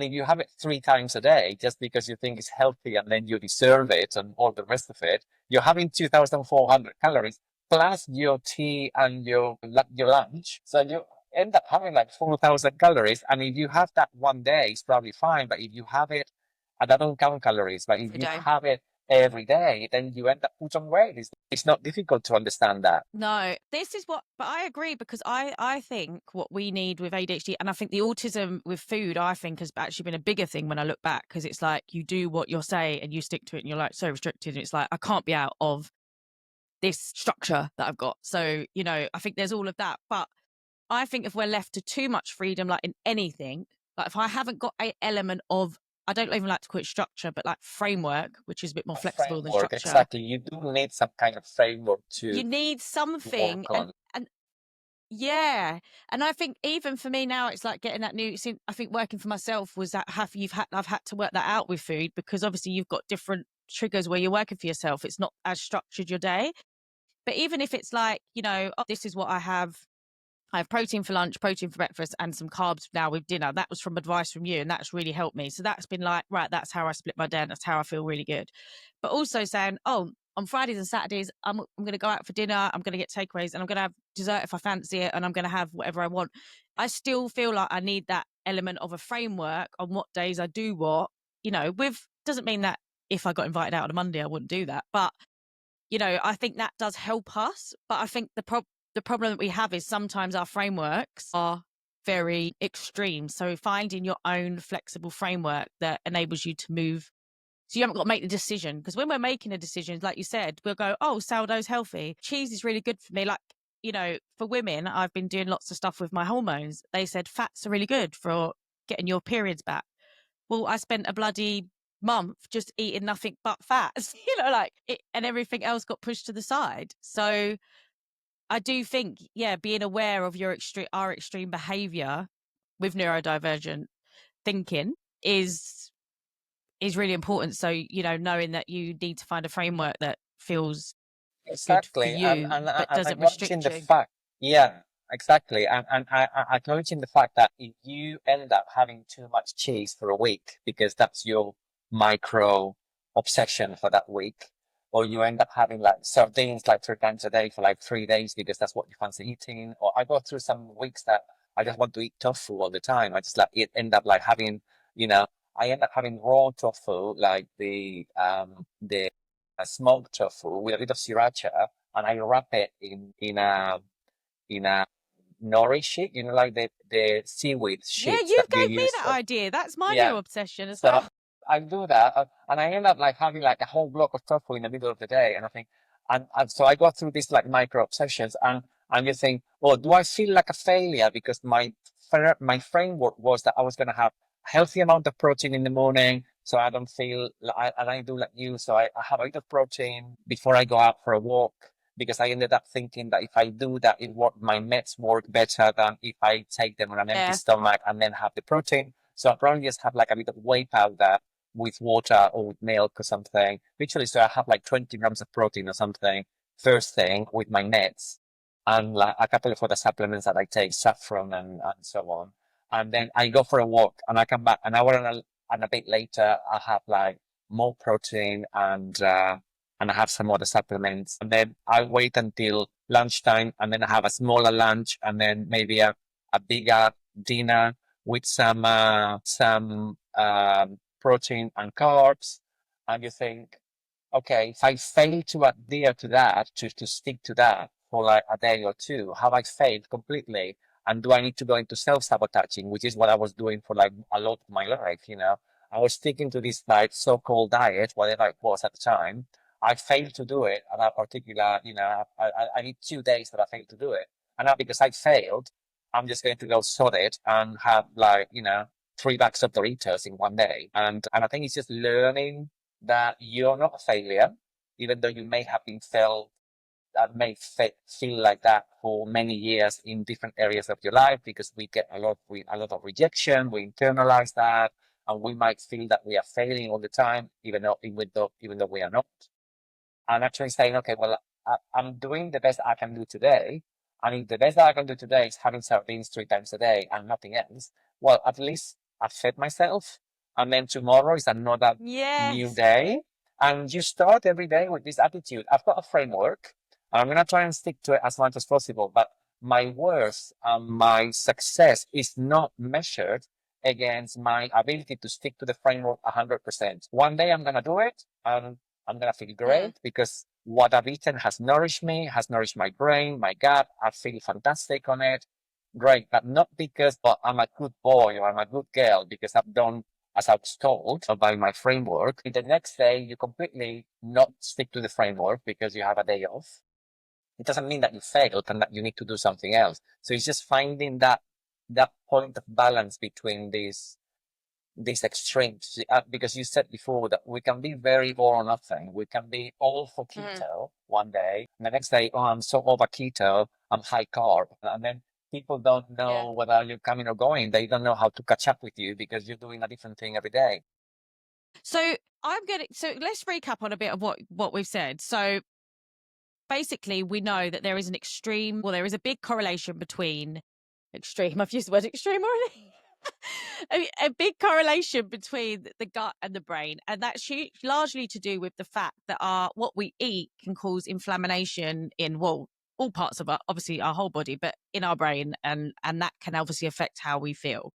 if you have it 3 times a day, just because you think it's healthy and then you deserve it and all the rest of it, you're having 2,400 calories plus your tea and your lunch. So you end up having like 4,000 calories. And if you have that one day, it's probably fine. But if you have it, and I don't count calories, but if Every you day. have it every day, then you end up put on weight. It's not difficult to understand that. No, this is what, but I agree because I think what we need with ADHD, and I think the autism with food, I think has actually been a bigger thing when I look back because it's like you do what you're saying and you stick to it and you're like so restricted. And it's like, I can't be out of this structure that I've got. So, I think there's all of that. But I think if we're left to too much freedom, like in anything, like if I haven't got a element of, I don't even like to call it structure, but like framework, which is a bit more A flexible than framework, structure, exactly. You do need some kind of framework you to need work something. And, on. and yeah. And I think even for me now, it's like getting that new, I think working for myself was that I've had to work that out with food because obviously you've got different triggers where you're working for yourself. It's not as structured your day. But even if it's like, oh, this is what I have. I have protein for lunch, protein for breakfast, and some carbs now with dinner. That was from advice from you, and that's really helped me. So that's been like, right, that's how I split my day, and that's how I feel really good. But also saying, oh, on Fridays and Saturdays, I'm going to go out for dinner, I'm going to get takeaways, and I'm going to have dessert if I fancy it, and I'm going to have whatever I want. I still feel like I need that element of a framework on what days I do what, with, doesn't mean that if I got invited out on a Monday, I wouldn't do that. But I think that does help us. But I think the problem that we have is sometimes our frameworks are very extreme. So finding your own flexible framework that enables you to move. So you haven't got to make the decision. Because when we're making a decision, like you said, we'll go, oh, sourdough's healthy. Cheese is really good for me. Like, for women, I've been doing lots of stuff with my hormones. They said fats are really good for getting your periods back. Well, I spent a bloody month just eating nothing but fats, and everything else got pushed to the side. So I do think, yeah, being aware of our extreme behavior with neurodivergent thinking is really important. So, knowing that you need to find a framework that feels good for Exactly, you, but and doesn't acknowledging restrict the you. fact, yeah, exactly, and acknowledging the fact that if you end up having too much cheese for a week because that's your micro obsession for that week, or you end up having like sardines like 3 times a day for like 3 days because that's what you fancy eating, or I go through some weeks that I just want to eat tofu all the time. I just like it end up like having, you know, I end up having raw tofu, like the smoked tofu with a bit of sriracha, and I wrap it in a nori sheet, like the seaweed Yeah, sheets you that you gave me use that for. idea. That's my new Yeah. obsession as So well. I do that, and I end up like having like a whole block of tofu in the middle of the day, and I think, and so I go through these like micro obsessions, and you think, well, do I feel like a failure because my framework was that I was going to have a healthy amount of protein in the morning, so I don't feel and I do like you, so I have a bit of protein before I go out for a walk. Because I ended up thinking that if I do that, my meds work better than if I take them on an empty Yeah. stomach and then have the protein. So I probably just have like a bit of whey powder with water or with milk or something. Literally, so I have like 20 grams of protein or something first thing with my nets and like a couple of other supplements that I take, saffron and so on. And then I go for a walk and I come back an hour and a bit later, I have like more protein and I have some other supplements. And then I wait until lunchtime and then I have a smaller lunch and then maybe a bigger dinner with some protein and carbs, and you think, okay, if I fail to adhere to that, to stick to that for like a day or two, have I failed completely? And do I need to go into self-sabotaging, which is what I was doing for like a lot of my life? I was sticking to this like so-called diet, whatever it was at the time. I failed to do it at a particular, I need 2 days that I failed to do it. And now because I failed, I'm just going to go sod it and have like, 3 bags of Doritos in one day. And I think it's just learning that you're not a failure, even though you may have been felt that feel like that for many years in different areas of your life because we get a lot of rejection, we internalize that, and we might feel that we are failing all the time, even though we are not. And actually saying, okay, well, I'm doing the best I can do today. And if the best that I can do today is having sardines 3 times a day and nothing else, well, at least I've fed myself. And then tomorrow is another new Yes. day. And you start every day with this attitude. I've got a framework and I'm going to try and stick to it as much as possible. But my worth and my success is not measured against my ability to stick to the framework 100%. One day I'm going to do it and I'm going to feel Mm. great because what I've eaten has nourished me, has nourished my brain, my gut. I feel fantastic on it. Great. But not because I'm a good boy or I'm a good girl because I've done as I was told by my framework. The next day, you completely not stick to the framework because you have a day off. It doesn't mean that you failed and that you need to do something else. So it's just finding that point of balance between these extremes, because you said before that we can be very all or nothing. We can be all for Mm. keto one day, and the next day, oh, I'm so over keto, I'm high carb. And then people don't Yeah. know whether you're coming or going. They don't know how to catch up with you because you're doing a different thing every day. So let's recap on a bit of what we've said. So basically, we know that there is there is a big correlation between extreme. I've used the word extreme already. A big correlation between the gut and the brain, and that's largely to do with the fact that what we eat can cause inflammation in all parts of obviously our whole body, but in our brain, and that can obviously affect how we feel.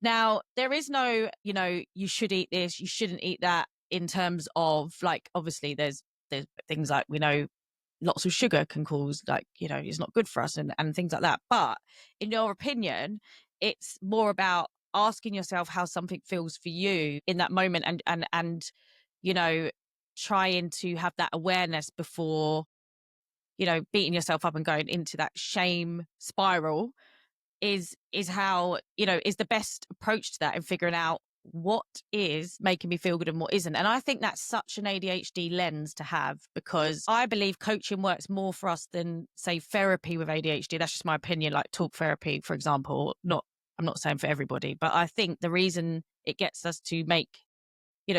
Now, there is no, you should eat this, you shouldn't eat that in terms of like, obviously there's things like, we know lots of sugar can cause like, it's not good for us and things like that. But in your opinion, it's more about asking yourself how something feels for you in that moment and, you know, trying to have that awareness before beating yourself up and going into that shame spiral is how, is the best approach to that, and figuring out what is making me feel good and what isn't. And I think that's such an ADHD lens to have, because I believe coaching works more for us than, say, therapy with ADHD. That's just my opinion, like talk therapy, for example. I'm not saying for everybody, but I think the reason it gets us to make,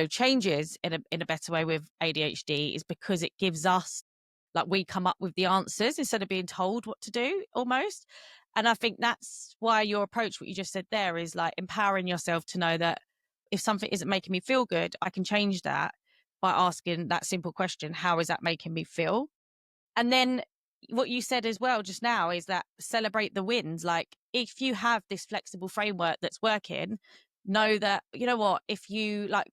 changes in a better way with ADHD is because it gives us, like, we come up with the answers instead of being told what to do almost. And I think that's why your approach, what you just said there, is like empowering yourself to know that if something isn't making me feel good, I can change that by asking that simple question: how is that making me feel? And then what you said as well just now is that celebrate the wins. Like, if you have this flexible framework that's working, know that, you know what, if you like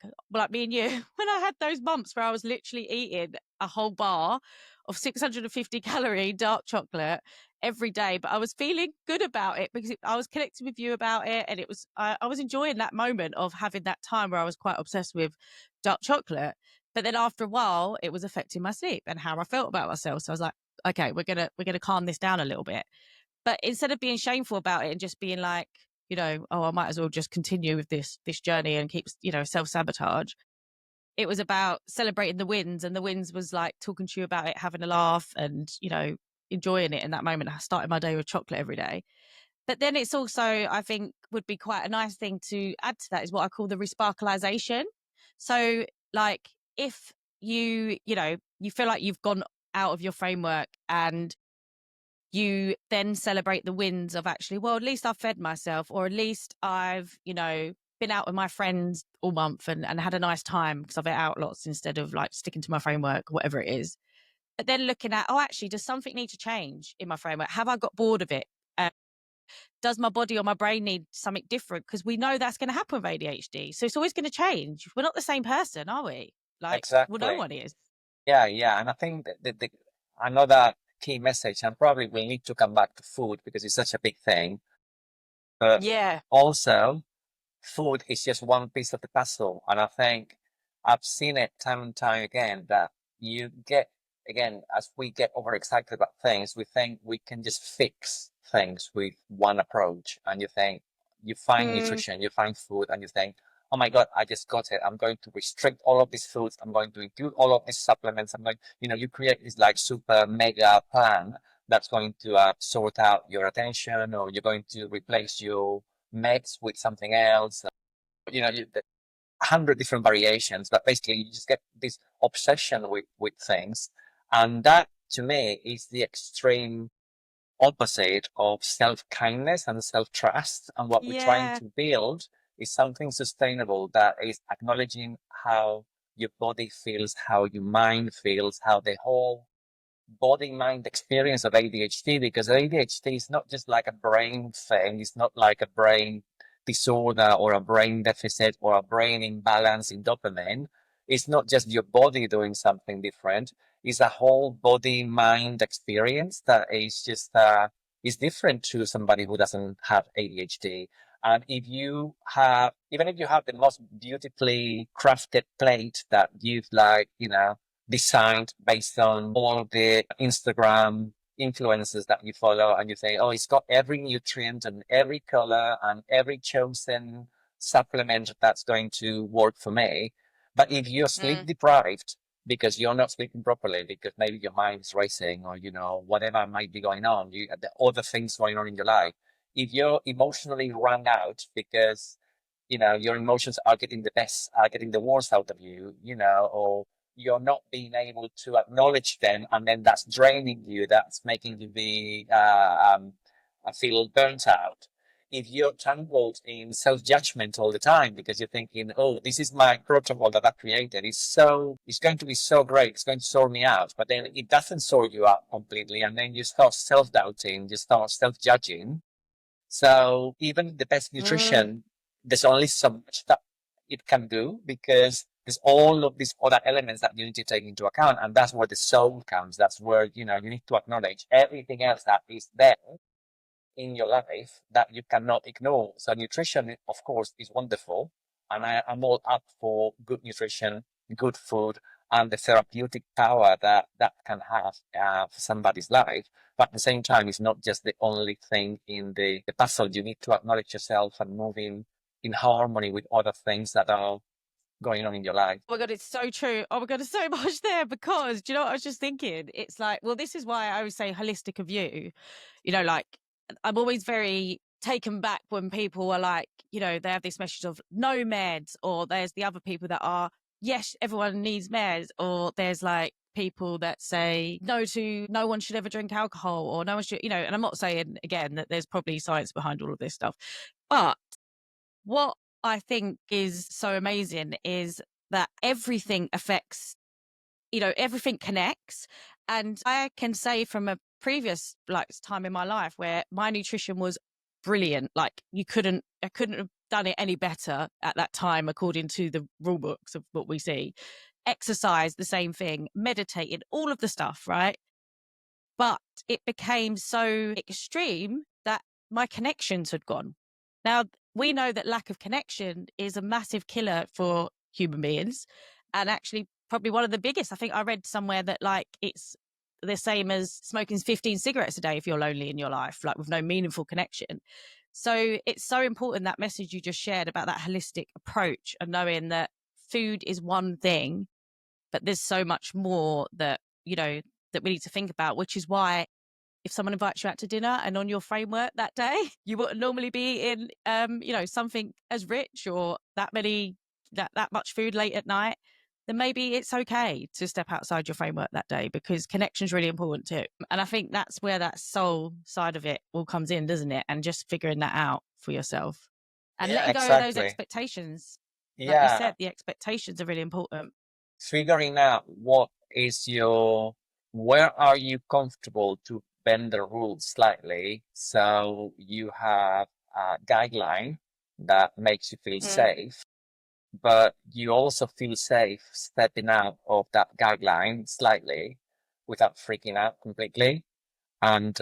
me and you, when I had those months where I was literally eating a whole bar of 650 calorie dark chocolate every day, but I was feeling good about it because I was connecting with you about it. And it was, I was enjoying that moment of having that time where I was quite obsessed with dark chocolate. But then after a while, it was affecting my sleep and how I felt about myself. So I was like, okay, we're gonna calm this down a little bit. But instead of being shameful about it and just being like, oh, I might as well just continue with this journey and keep, self-sabotage, it was about celebrating the wins. And the wins was like talking to you about it, having a laugh, and, enjoying it in that moment. I started my day with chocolate every day. But then it's also, I think, would be quite a nice thing to add to that is what I call the resparkalization. So, like, if you feel like you've gone out of your framework, and you then celebrate the wins of, actually, well, at least I've fed myself, or at least I've, been out with my friends all month and had a nice time because I've ate out lots instead of like sticking to my framework, whatever it is. But then looking at, oh, actually, does something need to change in my framework? Have I got bored of it? Does my body or my brain need something different? Because we know that's going to happen with ADHD. So it's always going to change. We're not the same person, are we? Like, well, no Exactly. one is. Yeah. And I think that another key message, and probably we need to come back to food because it's such a big thing, but Yeah. also food is just one piece of the puzzle. And I think I've seen it time and time again that you get, again, as we get overexcited about things, we think we can just fix things with one approach. And you think, you find Mm, nutrition, you find food, and you think, oh my God, I just got it. I'm going to restrict all of these foods. I'm going to include all of these supplements. I'm going, you create this like super mega plan that's going to sort out your attention, or you're going to replace your meds with something else. The 100 different variations, but basically you just get this obsession with things. And that to me is the extreme opposite of self-kindness and self-trust. And what we're trying yeah. to build is something sustainable that is acknowledging how your body feels, how your mind feels, how the whole body mind experience of ADHD, because ADHD is not just like a brain thing. It's not like a brain disorder or a brain deficit or a brain imbalance in dopamine. It's not just your body doing something different. It's a whole body mind experience that is just, is different to somebody who doesn't have ADHD. And even if you have the most beautifully crafted plate that you've designed based on all the Instagram influencers that you follow, and you say, oh, it's got every nutrient and every color and every chosen supplement that's going to work for me. But if you're sleep Mm, deprived because you're not sleeping properly, because maybe your mind is racing, or whatever might be going on, the other things going on in your life. If you're emotionally run out because your emotions are getting the worst out of you, or you're not being able to acknowledge them, and then that's draining you, that's making you feel burnt out. If you're tangled in self-judgment all the time because you're thinking, oh, this is my protocol that I created, it's going to be so great, it's going to sort me out, but then it doesn't sort you out completely, and then you start self-doubting, you start self-judging. So even the best mm, nutrition, there's only so much that it can do, because there's all of these other elements that you need to take into account. And that's where the soul comes. That's where, you need to acknowledge everything else that is there in your life that you cannot ignore. So nutrition, of course, is wonderful. And I'm all up for good nutrition, good food, and the therapeutic power that that can have for somebody's life. But at the same time, it's not just the only thing in the puzzle. You need to acknowledge yourself and move in harmony with other things that are going on in your life. Oh my God, it's so true. Oh my God, it's so much there because do you know what I was just thinking? It's like, well, this is why I always say holistic of you. You know, like I'm always very taken back when people are like, you know, they have this message of no meds, or there's the other people that are, yes, everyone needs meds, or there's like people that say no one should ever drink alcohol, or no one should, you know, and I'm not saying again that there's probably science behind all of this stuff. But what I think is so amazing is that everything affects, you know, everything connects. And I can say from a previous like time in my life where my nutrition was brilliant, like I couldn't have done it any better at that time according to the rule books of what we see. Exercise, the same thing, meditated, all of the stuff, right? But it became so extreme that my connections had gone. Now, we know that lack of connection is a massive killer for human beings, and actually probably one of the biggest. I think I read somewhere that like it's the same as smoking 15 cigarettes a day if you're lonely in your life, like with no meaningful connection. So it's so important, that message you just shared about that holistic approach and knowing that food is one thing, but there's so much more that, you know, that we need to think about, which is why if someone invites you out to dinner and on your framework that day, you wouldn't normally be in, you know, something as rich or that much food late at night, then maybe it's okay to step outside your framework that day because connection's really important too. And I think that's where that soul side of it all comes in, doesn't it? And just figuring that out for yourself and Yeah, letting go of those exactly. expectations. Like you Yeah, said, the expectations are really important. figuring out what is your, where are you comfortable to bend the rules slightly so you have a guideline that makes you feel safe, but you also feel safe stepping out of that guideline slightly without freaking out completely. And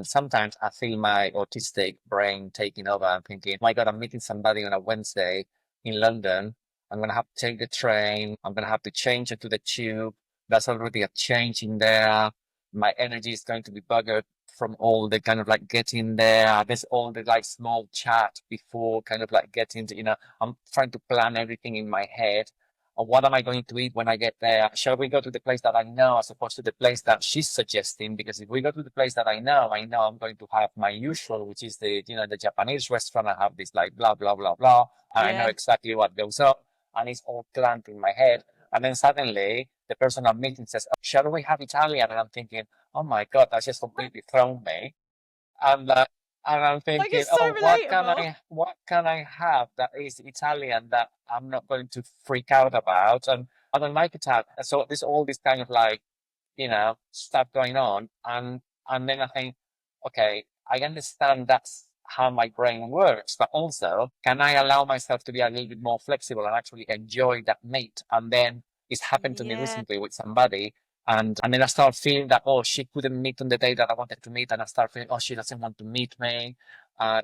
sometimes I feel my autistic brain taking over. I'm thinking, my God, I'm meeting somebody on a Wednesday in London. I'm gonna have to take the train. I'm gonna have to change into the tube. That's already a change in there. My energy is going to be buggered from all the kind of like getting there. There's all the like small chat before kind of like getting to, I'm trying to plan everything in my head. Or what am I going to eat when I get there? Shall we go to the place that I know as opposed to the place that she's suggesting? Because if we go to the place that I know I'm going to have my usual, which is the Japanese restaurant. I have this like blah, blah, blah, blah. And I know Yeah. exactly what goes on. And it's all planned in my head. And then suddenly the person I'm meeting says, oh, shall we have Italian? And I'm thinking, oh my God, that's just completely thrown me. And I'm Like thinking, it's so oh, relatable. what can I have that is Italian that I'm not going to freak out about? And I don't like Italian. So there's all this kind of like, stuff going on. And then I think, okay, I understand that's how my brain works, but also can I allow myself to be a little bit more flexible and actually enjoy that meet? And then it's happened to me Yeah. recently with somebody, and then I start feeling that, oh, she couldn't meet on the day that I wanted to meet. And I start feeling, oh, she doesn't want to meet me. I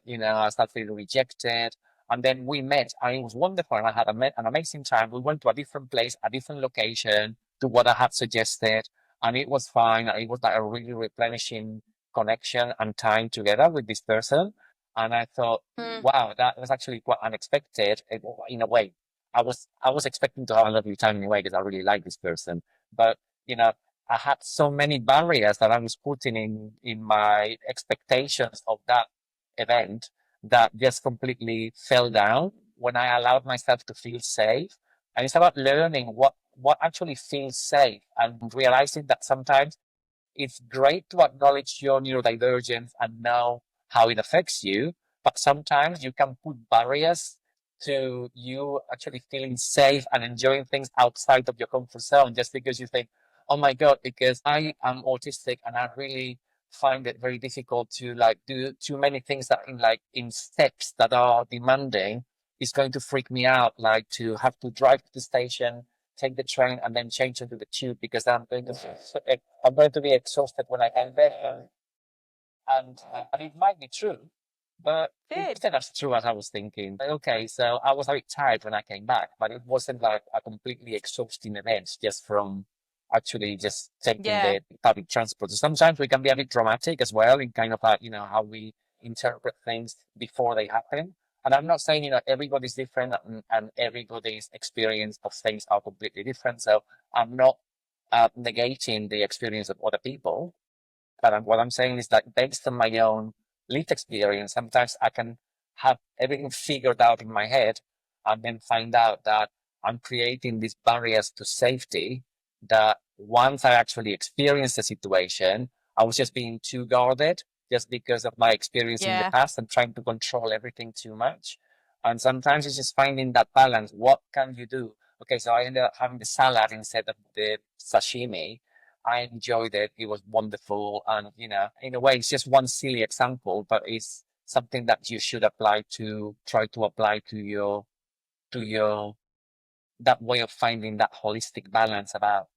start feeling rejected. And then we met and it was wonderful. And I had an amazing time. We went to a different place, a different location to what I had suggested. And it was fine. It was like a really replenishing connection and time together with this person. And I thought, wow, that was actually quite unexpected in a way. I was expecting to have a lovely time anyway because I really like this person. But you know, I had so many barriers that I was putting in my expectations of that event that just completely fell down when I allowed myself to feel safe. And it's about learning what actually feels safe and realizing that sometimes it's great to acknowledge your neurodivergence and know how it affects you, but sometimes you can put barriers to you actually feeling safe and enjoying things outside of your comfort zone just because you think, oh my God, because I am autistic and I really find it very difficult to like do too many things that in steps that are demanding. It's going to freak me out, like to have to drive to the station, take the train, and then change into the tube because I'm going to be exhausted when I get there. And it might be true, But it Good. wasn't as true as I was thinking. Like, okay, so I was a bit tired when I came back, but it wasn't like a completely exhausting event just from actually just taking Yeah. the public transport. So sometimes we can be a bit dramatic as well in kind of how we interpret things before they happen. And I'm not saying, everybody's different and everybody's experience of things are completely different. So I'm not negating the experience of other people. But what I'm saying is that based on my own lived experience, sometimes I can have everything figured out in my head and then find out that I'm creating these barriers to safety that once I actually experience the situation, I was just being too guarded just because of my experience in the Yeah. past and trying to control everything too much. And sometimes it's just finding that balance. What can you do? Okay, so I ended up having the salad instead of the sashimi. I enjoyed it. It was wonderful. And, in a way, it's just one silly example, but it's something that you should try to apply to your, that way of finding that holistic balance about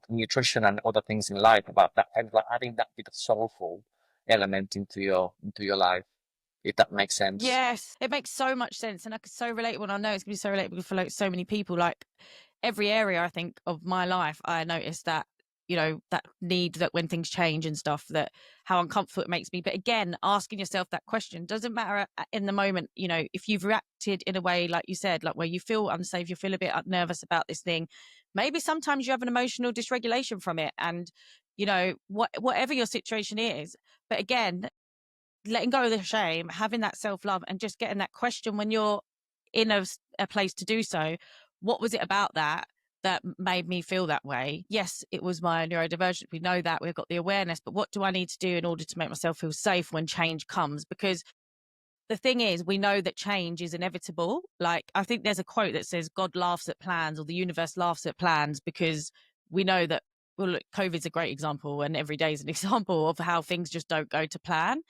nutrition and other things in life, about that kind of like adding that bit of soulful element into your life, if that makes sense. Yes, it makes so much sense, and it's so relatable. And I know it's gonna be so relatable for like so many people. Like every area, I think, of my life, I noticed that that need, that when things change and stuff, that how uncomfortable it makes me. But again, asking yourself that question doesn't matter in the moment. If you've reacted in a way like you said, like where you feel unsafe, you feel a bit nervous about this thing. Maybe sometimes you have an emotional dysregulation from it, and whatever your situation is. But again, letting go of the shame, having that self-love, and just getting that question when you're in a place to do so. What was it about that made me feel that way? Yes, it was my neurodivergent. We know that, we've got the awareness, but what do I need to do in order to make myself feel safe when change comes? Because the thing is, we know that change is inevitable. Like, I think there's a quote that says God laughs at plans, or the universe laughs at plans, because we know that, well, look, COVID's a great example, and every day is an example of how things just don't go to plan.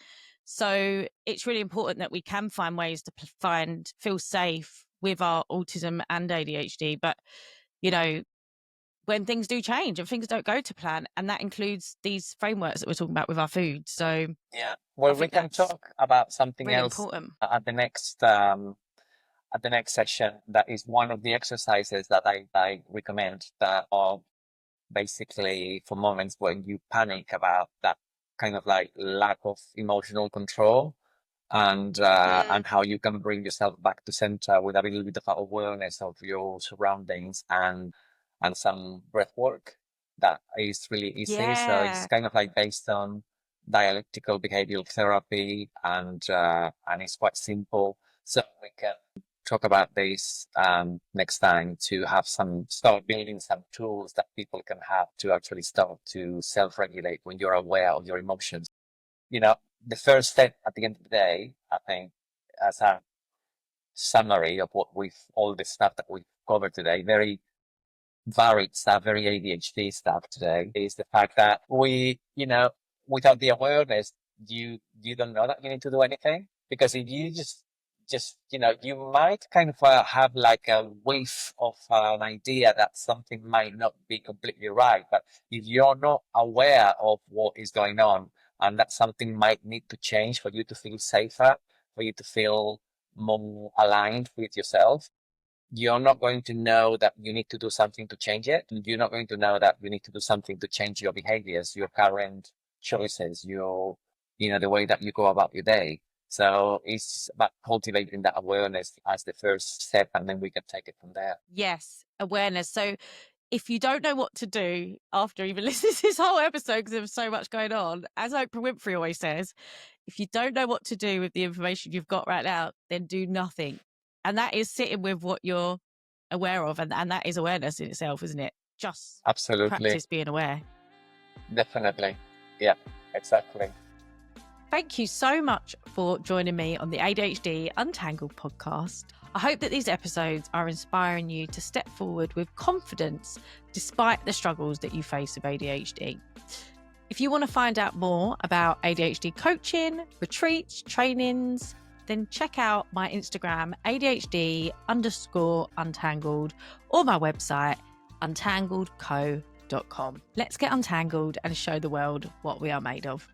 So it's really important that we can find ways to feel safe with our autism and ADHD. But, when things do change and things don't go to plan, and that includes these frameworks that we're talking about with our food. So Yeah. I Well, we think can that's talk about something really else important. at the next session. That is one of the exercises that I recommend, that are basically for moments when you panic about that kind of like lack of emotional control, and how you can bring yourself back to center with a little bit of awareness of your surroundings and some breath work that is really easy. So it's Yeah. kind of like based on dialectical behavioral therapy, and it's quite simple. So we can talk about this next time, to start building some tools that people can have to actually start to self-regulate when you're aware of your emotions. The first step at the end of the day, I think, as a summary of all the stuff that we've covered today, very varied stuff, very ADHD stuff today, is the fact that without the awareness, you don't know that you need to do anything. Because if you just, you might kind of have like a whiff of an idea that something might not be completely right. But if you're not aware of what is going on, and that something might need to change for you to feel safer, for you to feel more aligned with yourself, you're not going to know that you need to do something to change it. You're not going to know that you need to do something to change your behaviors, your current choices, the way that you go about your day. So it's about cultivating that awareness as the first step, and then we can take it from there. Yes, awareness. So if you don't know what to do after even listening to this whole episode, because there's so much going on, as Oprah Winfrey always says, if you don't know what to do with the information you've got right now, then do nothing. And that is sitting with what you're aware of. And that is awareness in itself, isn't it? Just Absolutely. practice being aware. Definitely. Yeah, exactly. Thank you so much for joining me on the ADHD Untangled podcast. I hope that these episodes are inspiring you to step forward with confidence despite the struggles that you face with ADHD. If you want to find out more about ADHD coaching, retreats, trainings, then check out my Instagram, ADHD_Untangled, or my website, untangledco.com. Let's get untangled and show the world what we are made of.